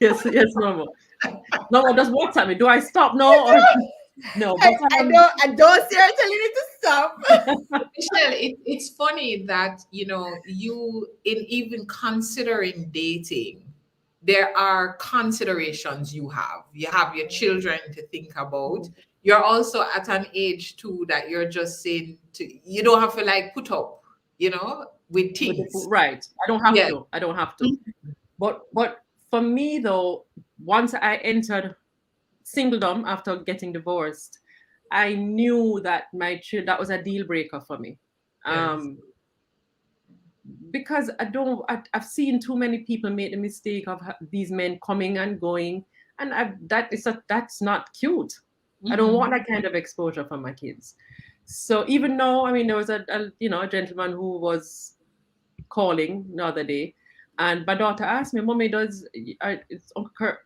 yes, yes, Norma. Norma, just WhatsApp me. Do I stop now or no? But I don't see her telling you to stop. Michelle, it's funny that you in even considering dating, there are considerations you have. You have your children to think about. You're also at an age too that you're just saying you don't have to like put up, with things. right. I don't have Yeah. to. I don't have to. But for me though, once I entered singledom after getting divorced, I knew that that was a deal breaker for me. Yes. Because I've seen too many people make the mistake of these men coming and going, and that's not cute. I don't want that kind of exposure for my kids. So even though, I mean, there was a gentleman who was calling the other day, and my daughter asked me, "Mommy, it's Uncle Kurt,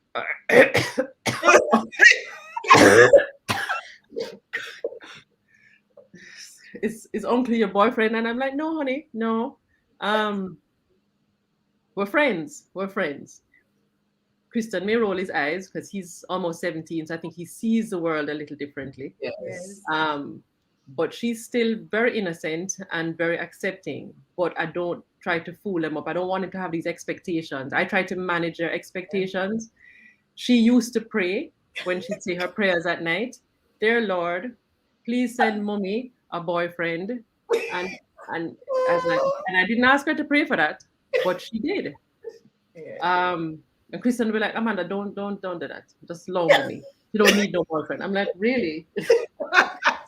is Uncle your boyfriend?" And I'm like, "No, honey, no. Um, we're friends. We're friends." Christian may roll his eyes because he's almost 17, so I think he sees the world a little differently. Yes. But she's still very innocent and very accepting. But I don't try to fool them up. I don't want him to have these expectations. I try to manage their expectations. She used to pray when she'd say her prayers at night. "Dear Lord, please send mommy a boyfriend." And and and I didn't ask her to pray for that, but she did. Yeah. And Christian will be like, "Amanda, don't do that. Just love mommy. You don't need no boyfriend." I'm like, "Really?"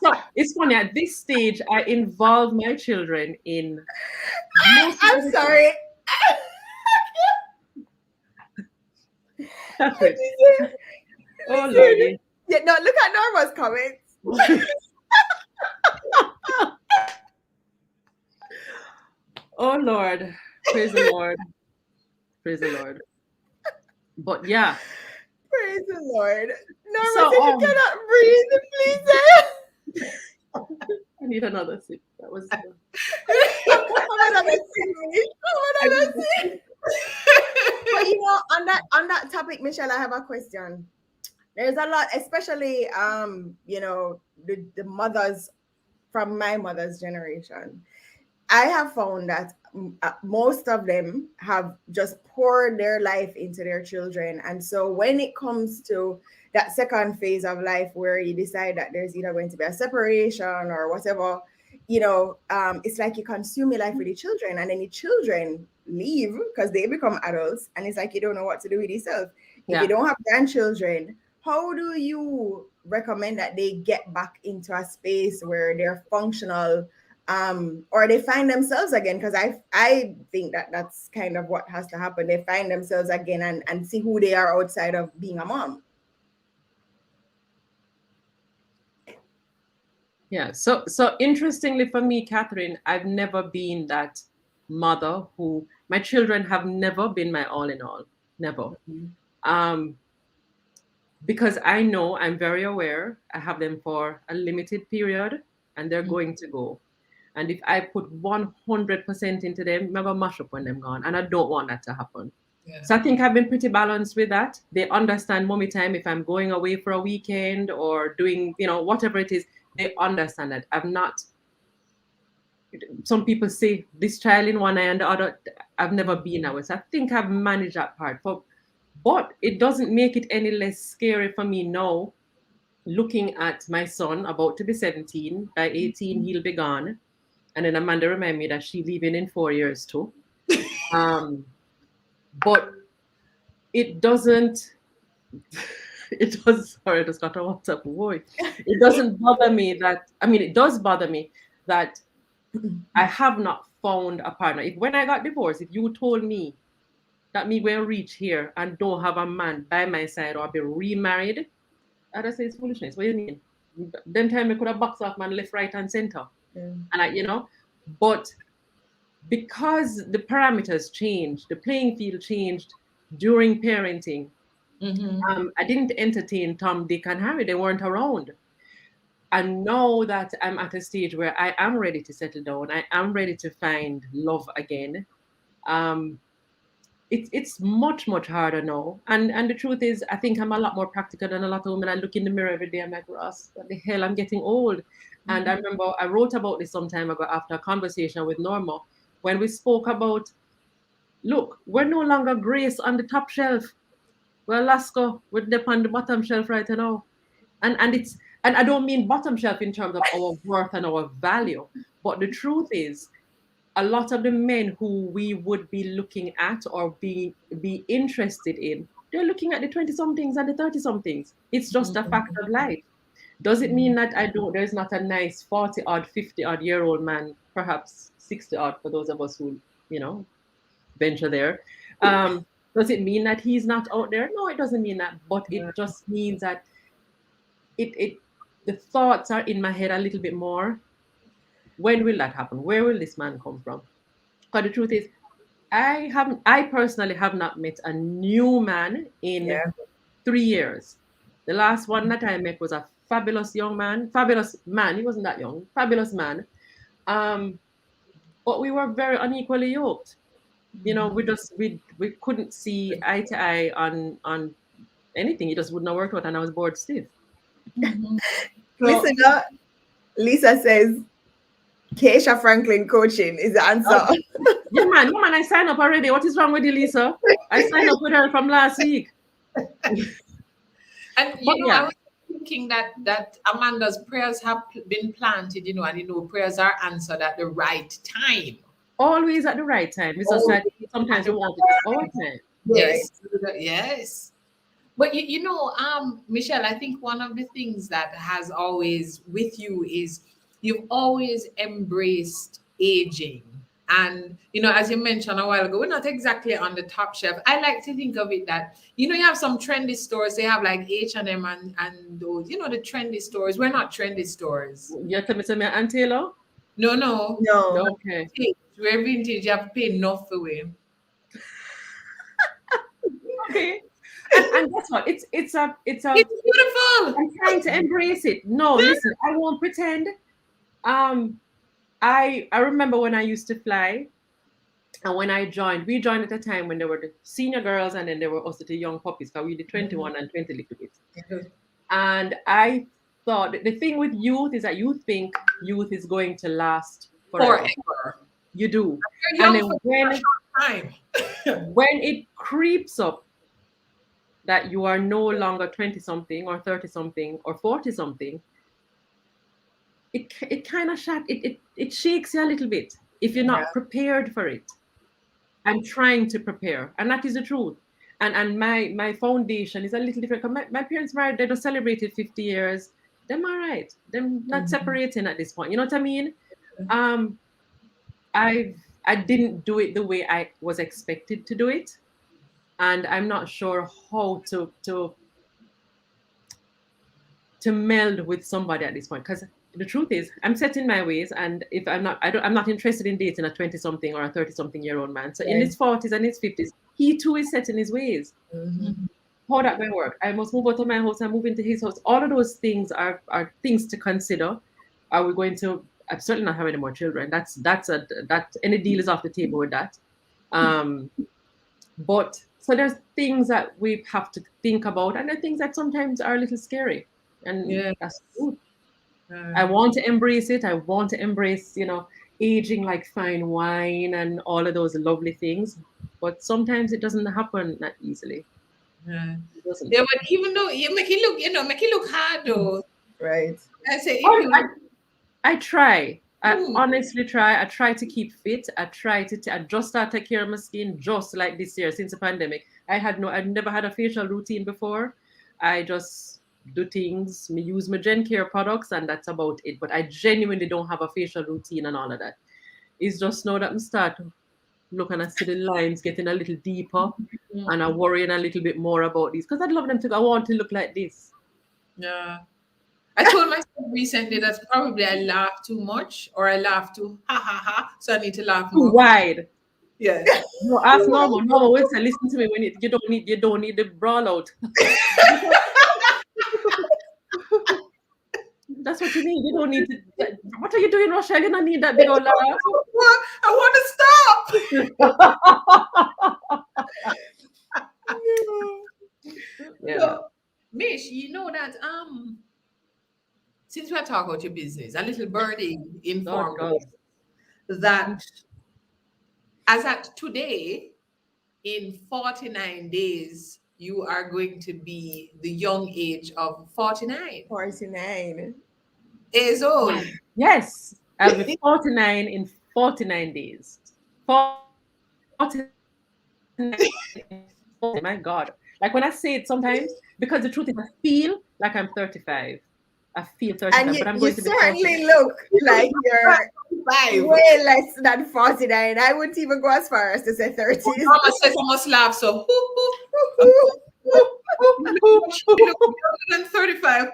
So it's funny, at this stage, I involve my children in most of I'm the sorry. Catherine. Oh Listen. Lordy. Yeah, no, look at Norma's comments. Oh Lord. Praise the Lord. Praise the Lord. But yeah. Praise the Lord. Norma So said you cannot breathe. Please. I need another sip. That was Come on, another sip. Come on, another sip. But on that topic, Michelle, I have a question. There's a lot, especially the mothers from my mother's generation. I have found that most of them have just poured their life into their children. And so when it comes to that second phase of life where you decide that there's either going to be a separation or whatever, it's like you consume your life with your children, and then your children leave because they become adults, and it's like you don't know what to do with yourself. If you don't have grandchildren, how do you recommend that they get back into a space where they're functional, or they find themselves again? Because I think that that's kind of what has to happen. They find themselves again and see who they are outside of being a mom. Yeah. So interestingly for me, Catherine, I've never been that mother who my children have never been my all in all. Never. Because I know, I'm very aware, I have them for a limited period and they're going to go. And if I put 100% into them, I'm going to mash up when they're gone. And I don't want that to happen. Yeah. So I think I've been pretty balanced with that. They understand mommy time. If I'm going away for a weekend or doing, whatever it is, they understand that. I've not some people say this child in one eye and the other. I've never been that way. So I think I've managed that part. But it doesn't make it any less scary for me now, looking at my son about to be 17. By 18, he'll be gone. And then Amanda reminded me that she's leaving in 4 years too. But it doesn't, it does, sorry, I just got a WhatsApp. Boy. It doesn't bother me that, I mean, it does bother me that I have not found a partner. If when I got divorced, if you told me that me will reach here and don't have a man by my side or be remarried, I'd say it's foolishness. What do you mean? Then time I could have boxed off man left, right, and center. And but because the parameters changed, the playing field changed during parenting. I didn't entertain Tom, Dick, and Harry. They weren't around. And now that I'm at a stage where I am ready to settle down, I am ready to find love again. It's much, much harder now. And the truth is, I think I'm a lot more practical than a lot of women. I look in the mirror every day, I'm like, Ross, what the hell, I'm getting old. And I remember I wrote about this some time ago after a conversation with Norma, when we spoke about, look, we're no longer Grace on the top shelf. We're Alaska, we're on the bottom shelf right now. And I don't mean bottom shelf in terms of our worth and our value, but the truth is, a lot of the men who we would be looking at or be interested in, they're looking at the 20-somethings and the 30-somethings. It's just a fact of life. Does it mean that there's not a nice 40-odd, 50-odd year old man, perhaps 60-odd for those of us who, venture there? Does it mean that he's not out there? No, it doesn't mean that, but it just means that the thoughts are in my head a little bit more. When will that happen? Where will this man come from? But the truth is, I personally have not met a new man in 3 years. The last one that I met was a fabulous man. He wasn't that young, fabulous man. But we were very unequally yoked. We couldn't see eye to eye on anything. It just wouldn't have worked out, and I was bored stiff. Listen up. Lisa says, Keisha Franklin coaching is the answer. Oh. Yeah, man, I signed up already. What is wrong with you, Lisa? I signed up with her from last week. And I was thinking that Amanda's prayers have been planted, and prayers are answered at the right time. Always at the right time. It's just that sometimes we want it at our time. Yes, yes. But Michelle, I think one of the things that has always with you is you've always embraced aging. And, as you mentioned a while ago, we're not exactly on the top shelf. I like to think of it that, you have some trendy stores. They have like H&M and those, the trendy stores. We're not trendy stores. You're telling me Aunt Taylor? No. Okay. We're vintage. You have to pay enough for it. Okay. And guess what? It's beautiful. I'm trying to embrace it. No, listen, I won't pretend. I remember when I used to fly, and when we joined at a time when there were the senior girls, and then there were also the young puppies, because we did 21 and 20 little bit. And I thought the thing with youth is that you think youth is going to last forever. You do. And then when it creeps up that you are no longer 20-something or 30-something or 40-something, it kind of it shakes you a little bit if you're not prepared for it. I'm trying to prepare, and that is the truth. And my foundation is a little different. My parents married, they just celebrated 50 years. Them all right. Them not separating at this point. You know what I mean? I didn't do it the way I was expected to do it. And I'm not sure how to meld with somebody at this point, because the truth is, I'm set in my ways, and if I'm not interested in dating a 20-something or a 30-something year old man. So in his 40s and his 50s, he too is set in his ways. How that may work? I must move out of my house and move into his house. All of those things are things to consider. Are we going to? I'm certainly not having any more children. That any deal is off the table with that. But so there's things that we have to think about, and there are things that sometimes are a little scary, and that's good. I want to embrace it. I want to embrace, aging like fine wine and all of those lovely things. But sometimes it doesn't happen that easily. Yeah. It doesn't. Yeah, but even though you make it look, make it look hard though. Right. I say if I, you I, I try. I Hmm. honestly try. I try to keep fit. I try to. I just start take care of my skin just like this year since the pandemic. I've never had a facial routine before. I just do things. Me use my Gen Care products and that's about it. But I genuinely don't have a facial routine and all of that. It's just now that I start looking and see the lines getting a little deeper, and I'm worrying a little bit more about these because I'd love them to. I want to look like this. yeah. I told myself recently that probably I laugh too much or I laugh too ha ha ha. So I need to laugh Too more. wide. Yeah. No, ask normal. Normal will say, listen to me when you don't need the brawl out. That's what you need. You don't need to. What are you doing, Russia? You don't need that big old laugh. I want to stop. Yeah. So, Mish, you know that since we're talking about your business, a little birdie God, informed God. us that as at today, in 49 days, you are going to be the young age of 49 49. years old. Yes, I'll be 49 in 49 days. 49 my God. Like when I say it sometimes, because the truth is, I feel like I'm 35. I feel And 35, but I'm you going to be 49. certainly look like you're Five. way less than 49. I wouldn't even go as far as to say 30s. Mama says I must laugh, so you look younger than 35.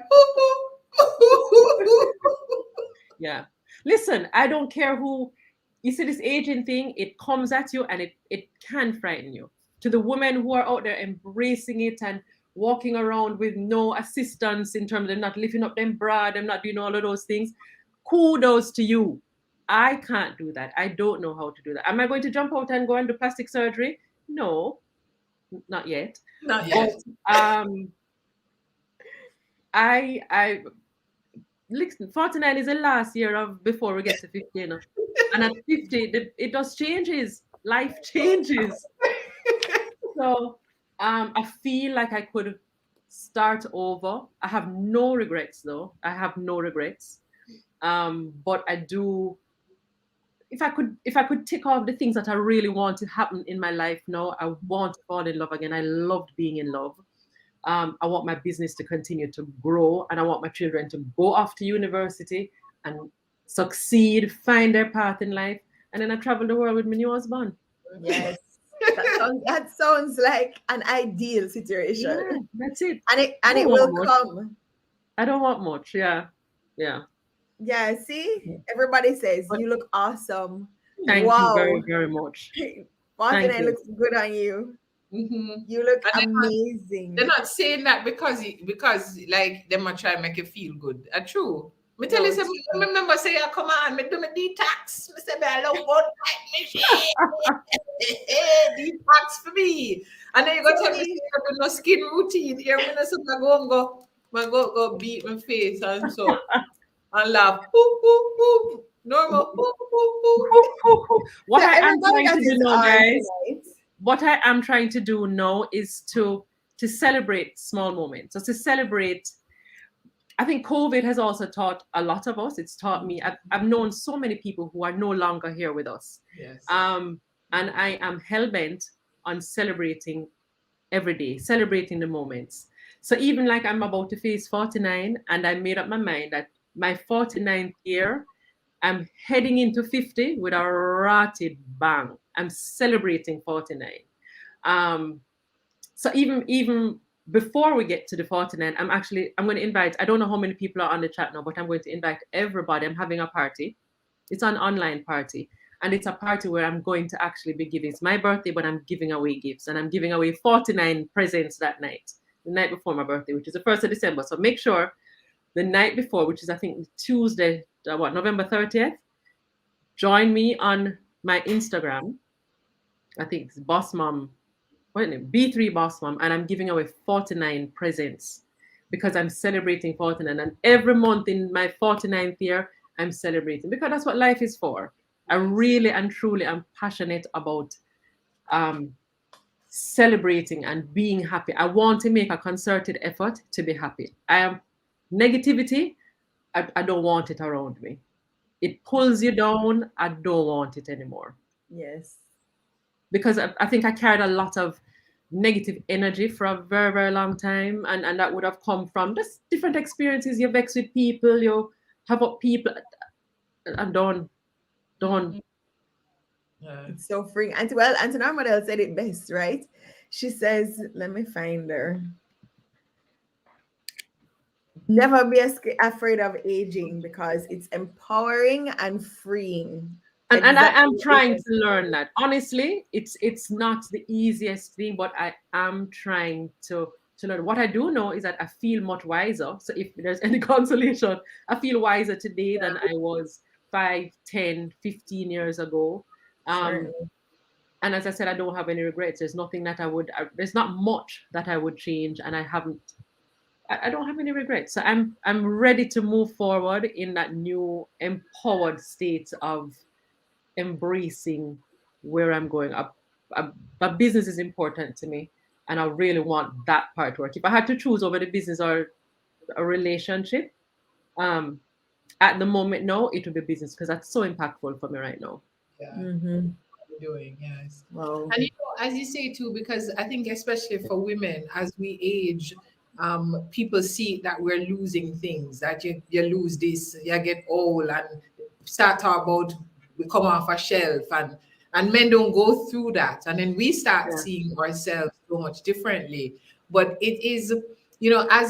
Yeah. Listen, I don't care who you see this aging thing, it comes at you and it can frighten you. To the women who are out there embracing it and walking around with no assistance in terms of them not lifting up them bra, them not doing all of those things, kudos to you. I can't do that. I don't know how to do that. Am I going to jump out and go and do plastic surgery? No, not yet. Not But yet. I listen, 49 is the last year of before we get to 50, you know. And at 50, it does changes. Life changes. So I feel like I could start over. I have no regrets though. I have no regrets. But I do if I could tick off the things that I really want to happen in my life now, I want to fall in love again. I loved being in love. I want my business to continue to grow, and I want my children to go off to university and succeed, find their path in life, and then I travel the world with my new husband. Yes. That sounds like an ideal situation. Yeah, that's it. And it I and don't it want will much. come. I don't want much. Yeah, yeah. Yeah, see? Everybody says But you look awesome. thank you very, Wow. very much. Thank 49 you. looks good on you. Mhm. You look And they're amazing. not saying that because like them are trying to make you feel good. True. Me tell No, you it's something. I true. remember say, "Oh, come on, me do me detox." Me say, "Me I love God like me shit." Detox for me. And then you go tell me say, See? "You do no skin routine." Here, me say, "Me go and go beat my face and so and laugh." Whoop, whoop, whoop. Normal. Whoop, whoop, whoop. What So I am everybody trying that to do is now, on guys, tonight, what I am trying to do now is to celebrate small moments. So to celebrate, I think COVID has also taught a lot of us. It's taught me. I've known so many people who are no longer here with us, Yes. and I am hell bent on celebrating every day, celebrating the moments. So even like I'm about to face 49, and I made up my mind that my 49th year, I'm heading into 50 with a rotted bang. I'm celebrating 49. Um, so even before we get to the 49, I'm going to invite, I don't know how many people are on the chat now, but I'm going to invite everybody. I'm having a party. It's an online party. And it's a party where I'm going to actually be giving, it's my birthday, but I'm giving away gifts. And I'm giving away 49 presents that night, the night before my birthday, which is the 1st of December. So make sure the night before, which is I think Tuesday, November 30th, join me on my Instagram. I think it's BossMom, what name? B3 BossMom, and I'm giving away 49 presents because I'm celebrating 49. And every month in my 49th year, I'm celebrating because that's what life is for. I really and truly am passionate about celebrating and being happy. I want to make a concerted effort to be happy. I am negativity. I don't want it around me. It pulls you down. I don't want it anymore. Yes. Because I think I carried a lot of negative energy for a very, very long time. And that would have come from just different experiences. You vex with people, you have up people. I'm done. Done. Yeah. It's so freeing. And well, Antonia Model said it best, right? She says, let me find her. Never be afraid of aging because it's empowering and freeing. And I Exactly am what you trying to just learn said. that. Honestly, it's not the easiest thing, but I am trying to learn. What I do know is that I feel much wiser. So if there's any consolation, I feel wiser today than I was 5, 10, 15 years ago. Um, Certainly. and as I said, I don't have any regrets. There's nothing that there's not much that I would change, and I don't have any regrets. So I'm ready to move forward in that new empowered state of embracing where I'm going. But business is important to me, and I really want that part to work. If I had to choose over the business or a relationship, um, at the moment, no, it would be business because that's so impactful for me right now. Yeah. Mm-hmm. Doing, yes. Wow. And as you say too, because I think especially for women, as we age, people see that we're losing things, that you lose this, you get old and start talk about we come off a shelf, and men don't go through that. And then we start Yeah. seeing ourselves so much differently. But it is,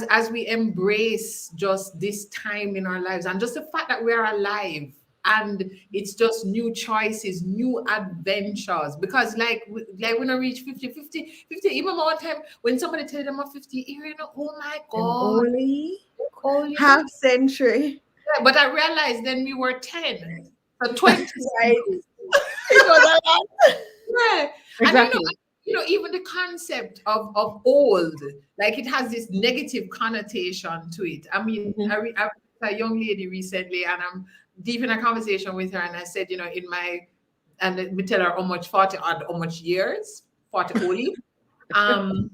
as we embrace just this time in our lives and just the fact that we're alive, and it's just new choices, new adventures, because like when I reach 50, even one time when somebody tell them I'm 50, oh my And god, only oh you know. half century. Yeah, but I realized then we were 10, so 20 Right. It was a lot. yeah. And Exactly. even the concept of old, like it has this negative connotation to it. I mean, Mhm. I met a young lady recently, and I'm deep in a conversation with her, and I said, in my, and let me tell her how much 40 odd, how much years, 40 only. Um,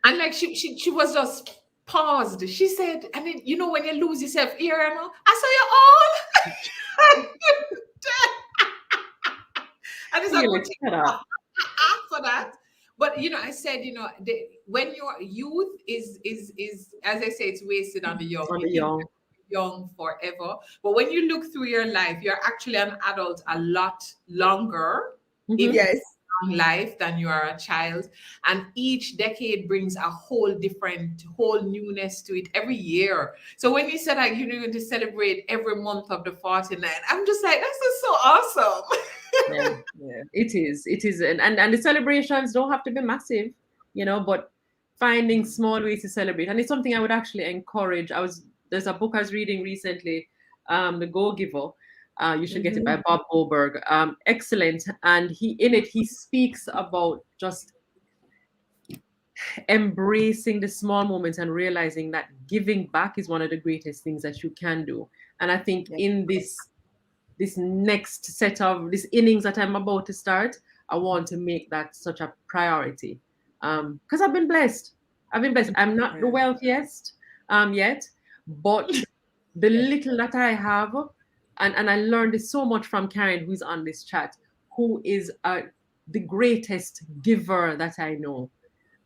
and like she was just paused. She said, and then when you lose yourself here, I saw you all. And it's a good Really, thing shut up. for that. But I said, when your youth is as I say, it's wasted on the young. On You the think young. you're young forever, but when you look through your life, you're actually an adult a lot longer, if Mhm. it's Yes. a long life, than you are a child. And each decade brings a whole different, whole newness to it every year. So when you said like you're going to celebrate every month of the 49, I'm just like, that's just so awesome. Yeah, yeah, it is. It is, and the celebrations don't have to be massive, but finding small ways to celebrate, and it's something I would actually encourage. There's a book I was reading recently, The Go Giver. You should get it Mm-hmm. by Bob Goldberg. Excellent, and he speaks about just embracing the small moments and realizing that giving back is one of the greatest things that you can do. And I think Yeah. in this next set of this innings that I'm about to start, I want to make that such a priority. Because I've been blessed. I've been blessed. I'm not the Yeah. wealthiest yet, but the Yeah. little that I have, and I learned this so much from Karen, who's on this chat, who is the greatest giver that I know.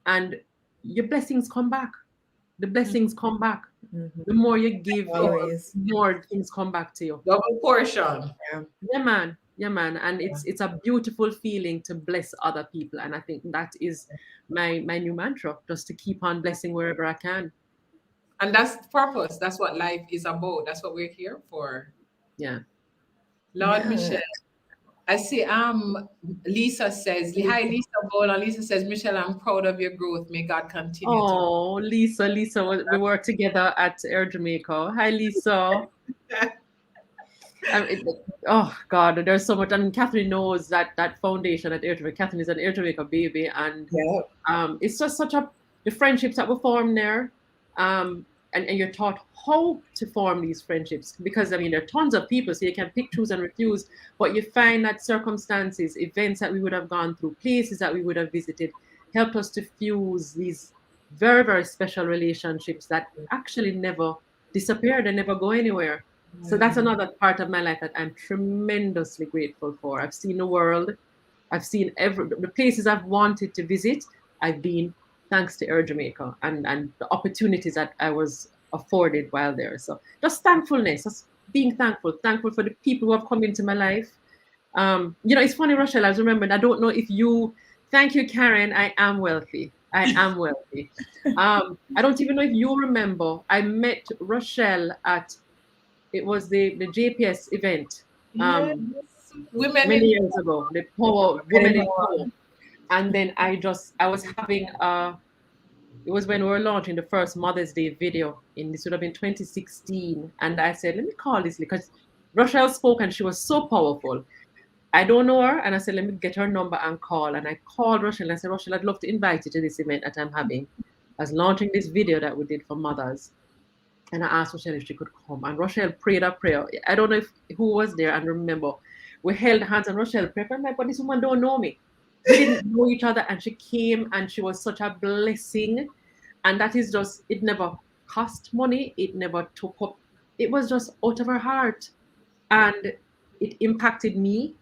And your blessings come back. The blessings come back. Mm-hmm. The more you give, Always. the more things come back to you. Double portion. Yeah. Yeah, man. Yeah, man. And it's a beautiful feeling to bless other people. And I think that is my new mantra, just to keep on blessing wherever I can. And that's the purpose. That's what life is about. That's what we're here for. Yeah. Lord Yeah. Michelle. I see Lisa says, hi Lisa Bola. Lisa says, Michelle, I'm proud of your growth. May God continue to. Oh, Lisa, we work together at Air Jamaica. Hi, Lisa. Um, it- oh God, there's so much. I mean, Catherine knows that foundation at Air Jamaica. Catherine is an Air Jamaica baby, and Yeah. it's just such the friendships that were formed there. Um, and you're taught how to form these friendships, because I mean there are tons of people, so you can pick, choose, and refuse. But you find that circumstances, events that we would have gone through, places that we would have visited, helped us to fuse these very, very special relationships that actually never disappear. They never go anywhere. So that's another part of my life that I'm tremendously grateful for. I've seen the world. I've seen the places I've wanted to visit. I've been, thanks to Air Jamaica and the opportunities that I was afforded while there. So just thankfulness, just being thankful for the people who have come into my life. It's funny, Rochelle, I was remembering, I don't know if you, thank you, Karen, I am wealthy. I am wealthy. I don't even know if you remember, I met Rochelle at, it was the JPS event Women many in years ago, the Power, Women in Power. And then I was having, it was when we were launching the first Mother's Day video, this would have been 2016. And I said, let me call this, because Rochelle spoke and she was so powerful. I don't know her. And I said, let me get her number and call. And I called Rochelle and I said, Rochelle, I'd love to invite you to this event that I'm having. I was launching this video that we did for mothers. And I asked Rochelle if she could come. And Rochelle prayed a prayer. I don't know who was there and remember. We held hands and Rochelle prayed. I'm like, but this woman don't know me. We didn't know each other. And she came and she was such a blessing. And that is just, it never cost money. It never took up. It was just out of her heart. And it impacted me.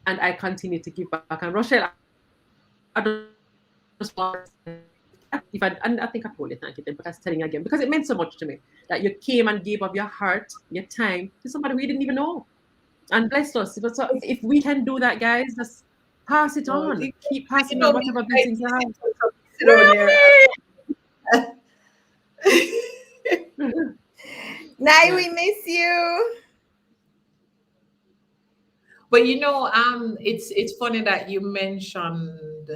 And I continue to give back. And Rochelle, I just want and I think I told you thank you then, but I was telling you again because it meant so much to me that you came and gave of your heart, your time to somebody we didn't even know, and blessed us. So if we can do that, guys, just pass it on. Keep passing on whatever blessings you have. Nai, we miss you. But it's funny that you mentioned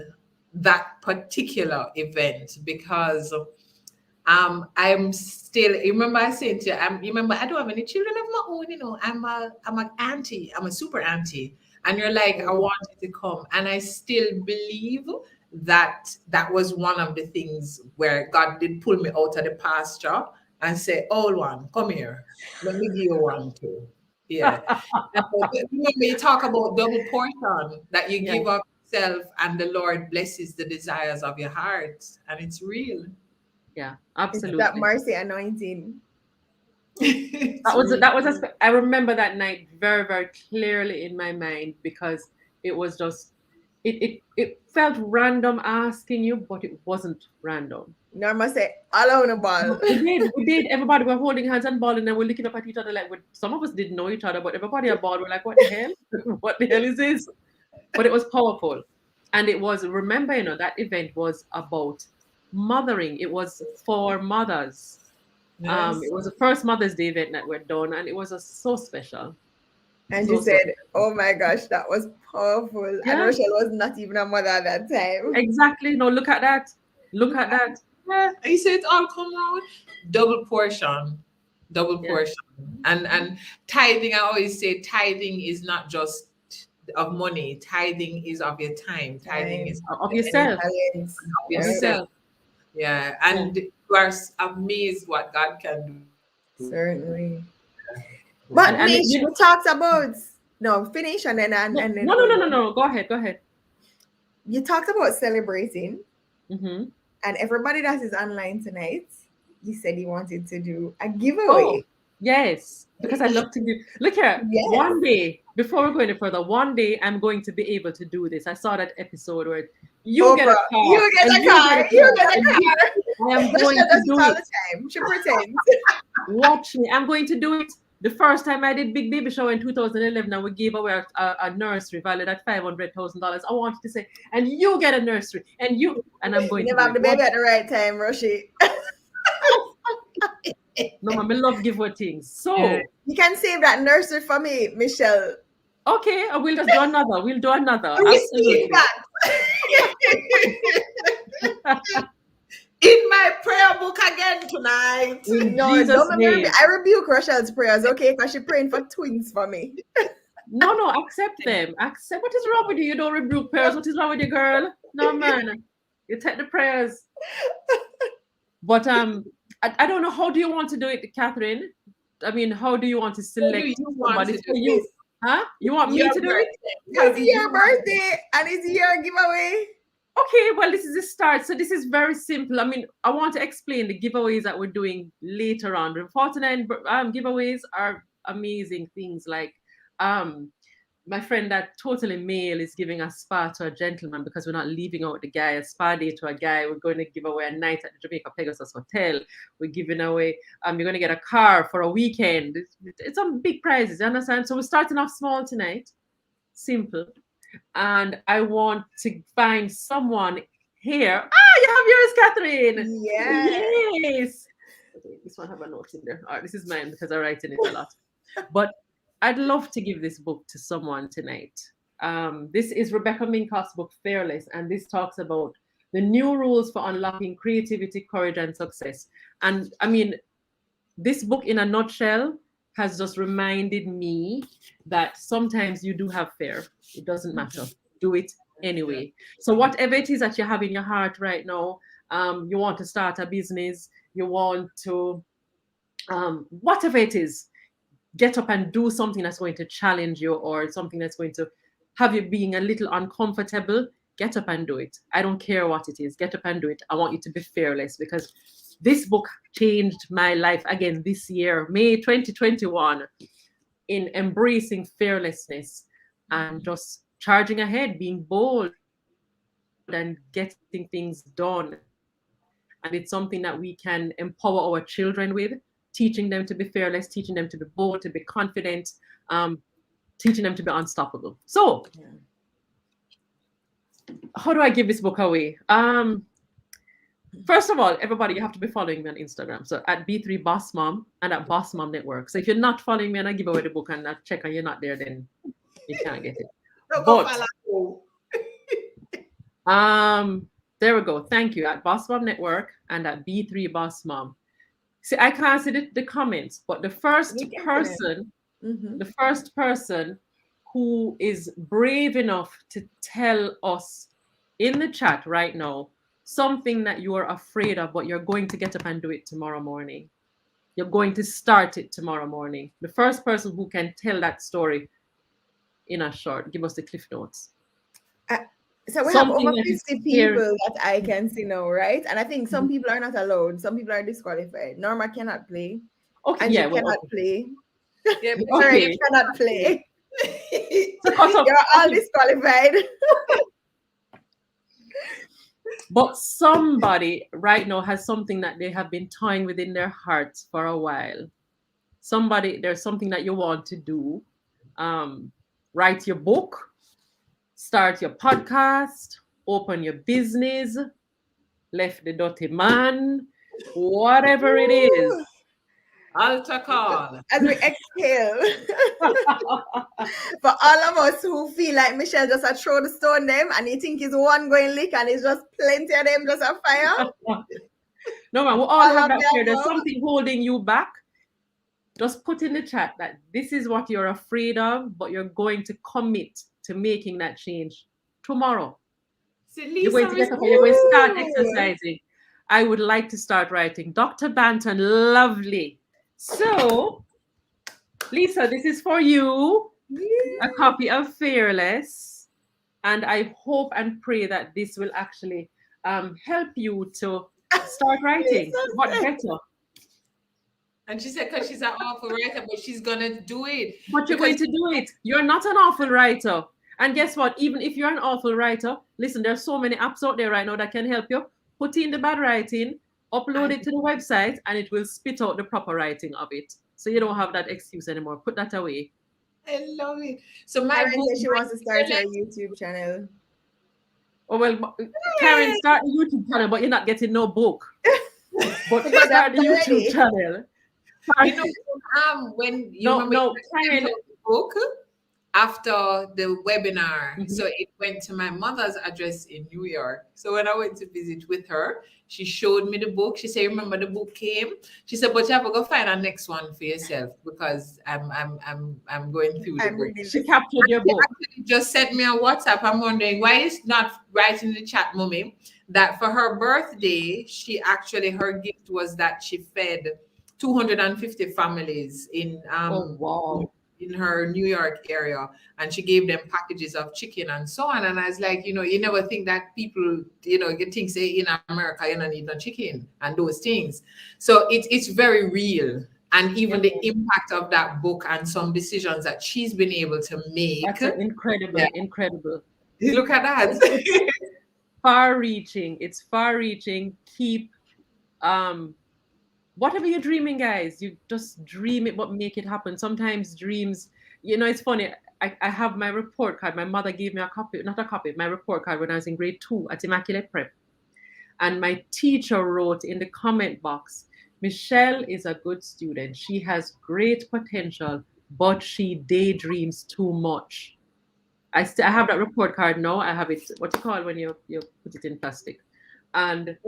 that particular event because I'm still, remember I said to you, remember I don't have any children of my own, I'm an auntie, I'm a super auntie. And you're like, I want you to come. And I still believe that was one of the things where God did pull me out of the pasture and say, old one, come here. Let me give you one too. Yeah. Remember you talk about double portion that you give up yourself and the Lord blesses the desires of your heart. And it's real. Yeah, absolutely. It's that mercy anointing. I remember that night very, very clearly in my mind because it was just it felt random asking you, but it wasn't random. Norma said, all on the ball. We did. Everybody were holding hands and balling, and we're looking up at each other like some of us didn't know each other, but everybody at ball were like, what the hell? What the hell is this? But it was powerful. And it was, remember, that event was about mothering. It was for mothers. Yes. It was the first Mother's Day event that we're done, and it was so special. And you said, oh my gosh, that was powerful. Yeah. And Rochelle was not even a mother at that time. Exactly. No, look at that. Look at that. Yeah. You say it's all come around. Double portion. And tithing, I always say tithing is not just of money. Tithing is of your time. Tithing is of yourself. Of yourself. Yeah. And you are amazed what God can do. Certainly. But Mish, you talked about finish and then no. Go ahead. You talked about celebrating, and everybody that is online tonight, you said you wanted to do a giveaway. Yes, because I love to give. Look here, one day before we go any further, one day I'm going to be able to do this. I saw that episode where you get a car, you get a car. I am going to do all it. The time. She pretends. Watch me. I'm going to do it. The first time I did Big Baby Show in 2011, and we gave away a nursery valued at $500,000. I wanted to say, and you get a nursery, and I'm going to never have the baby at the right time, Roshi. No, I love giveaway things. So you can save that nursery for me, Michelle. Okay, we'll just do another. We'll do another. Absolutely. In my prayer book again tonight. I rebuke Rochelle's prayers, okay? Because she's praying for twins for me. No, accept them. Accept. What is wrong with you? You don't rebuke prayers. What is wrong with you, girl? No, man. You take the prayers. But I don't know, how do you want to do it, Catherine? I mean, how do you want to select you want somebody to for do you? this? Huh? You want me Your to do it? birthday. It's your birthday and it's your giveaway. Okay, well, this is the start. So this is very simple. I mean, I want to explain the giveaways that we're doing later on. The 49 giveaways are amazing things like my friend that totally male is giving a spa to a gentleman because we're not leaving out the guy, a spa day to a guy. We're going to give away a night at the Jamaica Pegasus Hotel. We're giving away, you're going to get a car for a weekend. It's some big prizes, you understand? So we're starting off small tonight, simple. And I want to find someone here. You have yours, Catherine. Yes. Okay, this one have a note in there. All right, this is mine because I write in it a lot. But I'd love to give this book to someone tonight. This is Rebecca Minkoff's book, Fearless, and this talks about the new rules for unlocking creativity, courage, and success. And I mean, this book in a nutshell has just reminded me that sometimes you do have fear. It doesn't matter. Do it anyway. So whatever it is that you have in your heart right now, you want to start a business, you want to, whatever it is, get up and do something that's going to challenge you or something that's going to have you being a little uncomfortable. Get up and do it. I don't care what it is. Get up and do it. I want you to be fearless because this book changed my life again this year, May 2021, in embracing fearlessness and just charging ahead, being bold and getting things done. And it's something that we can empower our children with, teaching them to be fearless, teaching them to be bold, to be confident, teaching them to be unstoppable. So, how do I give this book away? First of all, everybody, you have to be following me on Instagram. So at B3BossMom and at BossMom Network. So if you're not following me and I give away the book and I check and you're not there, then you can't get it. But there we go. Thank you. At BossMom Network and at B3BossMom. See, I can't see the comments, but the first person, the first person who is brave enough to tell us in the chat right now something that you are afraid of, but you're going to get up and do it tomorrow morning. You're going to start it tomorrow morning. The first person who can tell that story in a short, give us the cliff notes. So we have over 50 people that I can see now, right? And I think some people are not allowed. Some people are disqualified. Norma cannot play. Okay, and yeah, you cannot play. Yeah, Sorry, you cannot play. You're all disqualified. But somebody right now has something that they have been toying within their hearts for a while. Somebody, there's something that you want to do. Write your book, start your podcast, open your business, left the dirty man, whatever it is. Altar call. As we exhale. For all of us who feel like Michelle just a throw the stone them and you think it's one going lick and it's just plenty of them just a fire. No man, we all have that fear. There's something holding you back. Just put in the chat that this is what you're afraid of, but you're going to commit to making that change tomorrow. You're going to get up and you're going to start exercising. I would like to start writing. Dr. Banton, lovely. So, Lisa, this is for you. A copy of Fearless. And I hope and pray that this will actually help you to start writing. What better? And she said, because she's an awful writer, but she's going to do it. But you're going to do it. You're not an awful writer. And guess what? Even if you're an awful writer, listen, there's so many apps out there right now that can help you. Put in the bad writing, upload it to the website, and it will spit out the proper writing of it. So you don't have that excuse anymore. Put that away. I love it. So my Karen says she wants to start her YouTube channel. Oh, well, Karen, start a YouTube channel, but you're not getting no book. But start the YouTube channel. You know, when you Karen, the book after the webinar, so it went to my mother's address in New York. So when I went to visit with her, she showed me the book. She said, "Remember the book came?" She said, "But you have to go find a next one for yourself because I'm going through the book." She captured your book. Actually just sent me a WhatsApp. I'm wondering why it's not right in the chat, mommy. that for her birthday, her gift was that she fed 250 families Oh wow. in her New York area, and she gave them packages of chicken and so on. And I was like, you never think that people, get things say in America, you don't need no chicken and those things. So it's very real. And even the impact of that book and some decisions that she's been able to make. That's an incredible, Yeah. incredible. Look at that. It's far reaching. It's far reaching. Keep whatever you're dreaming, guys, you just dream it, but make it happen. Sometimes dreams, it's funny. I have my report card. My mother gave me a copy, not a copy, my report card when I was in grade 2 at Immaculate Prep. And my teacher wrote in the comment box, Michelle is a good student. She has great potential, but she daydreams too much. I have that report card now. I have it, what you call when you put it in plastic. And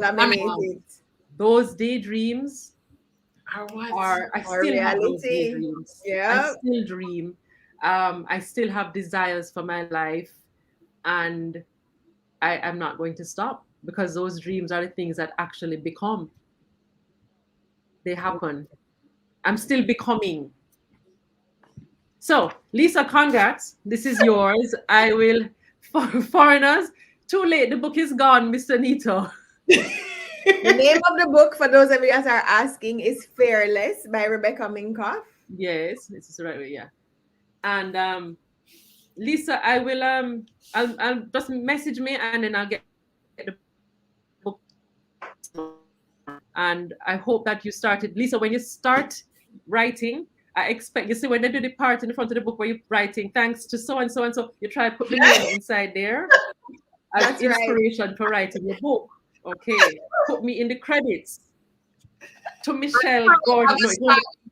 those daydreams I still have those daydreams. Yeah. I still dream. I still have desires for my life, and I am not going to stop, because those dreams are the things that actually become. They happen. I'm still becoming. So, Lisa, congrats. This is yours. I will, for foreigners, too late. The book is gone, Mr. Nito. The name of the book, for those of you that are asking, is Fearless by Rebecca Minkoff. Yes, this is the right way, yeah. And Lisa, I will I'll just message me, and then I'll get the book. And I hope that you started, Lisa, when you start writing, I expect, you see, when they do the part in the front of the book where you're writing, thanks to so and so and so, you try to put the name inside there as That's inspiration for writing your book. Okay, put me in the credits. To Michelle Gordon.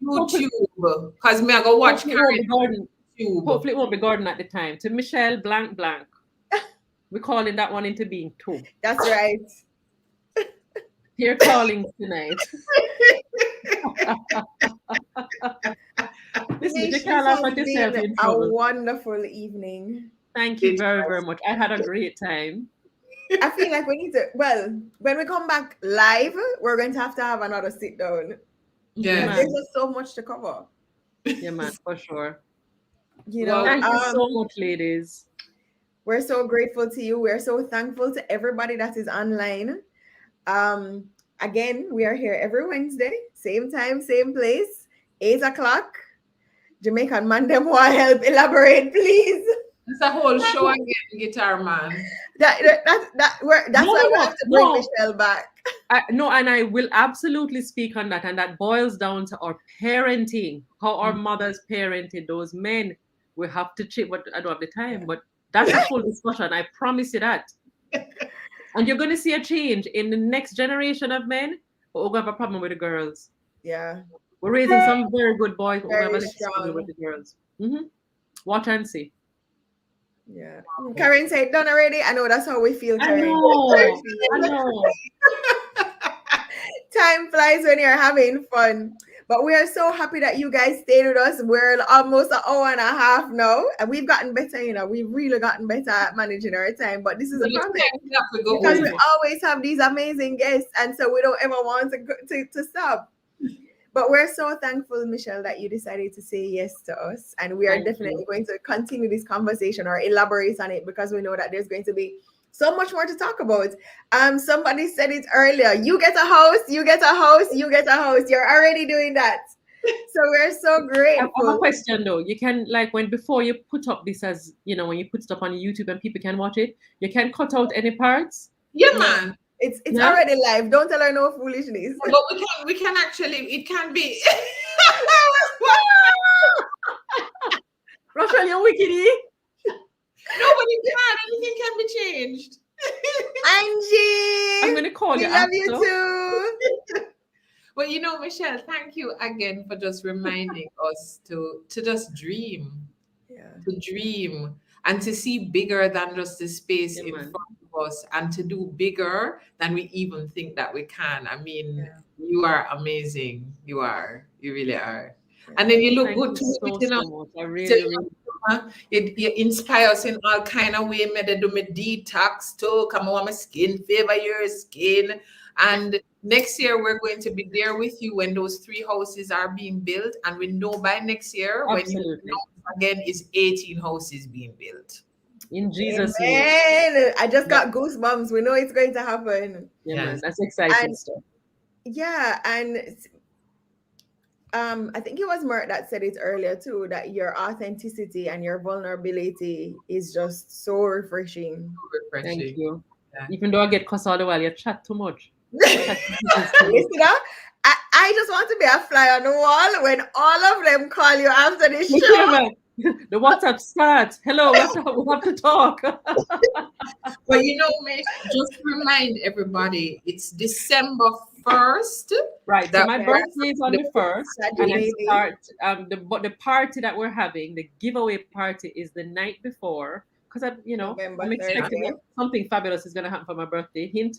No, YouTube, because me I go watch Karen Gordon. YouTube. Hopefully it won't be Gordon at the time. To Michelle blank blank. We're calling that one into being too. That's right. You're calling tonight. Listen, you can't laugh at yourself in trouble. A wonderful evening. Thank you very, very much. I had a great time. I feel like we need to, when we come back live, we're going to have another sit down. Yeah. There's just so much to cover. Yeah, man, for sure. Thank you so much, ladies. We're so grateful to you. We're so thankful to everybody that is online. Again, we are here every Wednesday, same time, same place, 8 o'clock. Jamaican man, them want help elaborate, please. It's a whole show again, Guitar Man. That's why we have to bring Michelle back. No, and I will absolutely speak on that. And that boils down to our parenting, how our mothers parented those men. We have to check, but I don't have the time. But that's a full discussion. I promise you that. And you're going to see a change in the next generation of men, but we're going to have a problem with the girls. Yeah. We're raising some very good boys, but very we're going to have a problem with the girls. Watch and see. Yeah. Karen said, done already? I know that's how we feel, Karen. I know. Time flies when you're having fun. But we are so happy that you guys stayed with us. We're almost an hour and a half now. And we've gotten better, we've really gotten better at managing our time. But this is a problem. Because we always have these amazing guests. And so we don't ever want to stop. But we're so thankful, Michelle, that you decided to say yes to us. And we are definitely going to continue this conversation or elaborate on it, because we know that there's going to be so much more to talk about. Somebody said it earlier. You get a house, you get a house, you get a house. You're already doing that. So we're so grateful. I have a question though. You can, before you put up this as, when you put it up on YouTube and people can watch it, you can cut out any parts. Yeah, man. It's already live. Don't tell her no foolishness. But we can actually, it can be. Rachel, you're wickedy. Nobody can. Anything can be changed. Angie, I'm going to call you. We love you too. But Michelle, thank you again for just reminding us to just dream. Yeah. To dream and to see bigger than just the space in front of us, and to do bigger than we even think that we can. I mean, you are amazing. You are. You really are. Yeah. And then you look good too. So much. I really It inspires in all kind of way. Me they do me detox too. Come on, my skin, favor your skin. And next year we're going to be there with you when those 3 houses are being built. And we know by next year, when you Absolutely. know again, is 18 houses being built. In Jesus' name. Amen. I just got goosebumps. We know it's going to happen. Yeah, Yes. man. That's exciting And stuff. yeah, and I think it was Mert that said it earlier too, that your authenticity and your vulnerability is just so refreshing. Thank Refreshing. you. Yeah. Even though I get cussed all the while, you chat too much. Listen, I just want to be a fly on the wall when all of them call you after this Look show. here, man. The WhatsApp starts. Hello, we have to talk. But you know, Mish, just remind everybody, it's December 1st. Right. So That my birthday is on the 1st, and I Baby. start the party that we're having, the giveaway party, is the night before, because November I'm expecting 30th. that something fabulous is gonna happen for my birthday. Hint,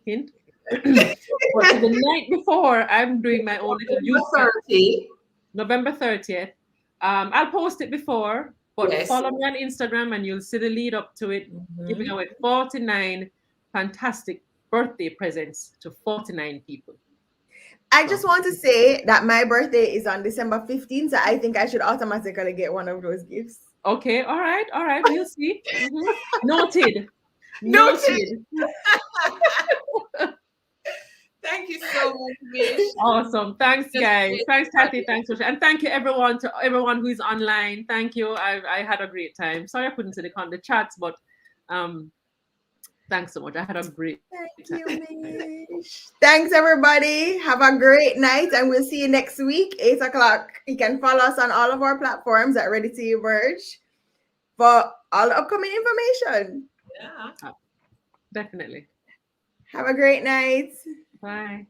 hint. But so the night before, I'm doing my own little youth November 30. November 30th. I'll post it before, but Yes. follow me on Instagram and you'll see the lead up to it, giving away 49 fantastic birthday presents to 49 people. I just want to say that my birthday is on December 15th, so I think I should automatically get one of those gifts. Okay, all right. We'll see. Noted. Noted. Thank you so much, Mish. Awesome. Thanks, guys. Thanks, Kathy. Thanks, Rosha. And thank you, everyone, to everyone who's online. Thank you. I had a great time. Sorry I couldn't see the chats, but thanks so much. I had a great time. Thank you, Mish. Thanks, everybody. Have a great night, and we'll see you next week, 8 o'clock. You can follow us on all of our platforms at Ready to Emerge for all the upcoming information. Yeah. Definitely. Have a great night. Bye.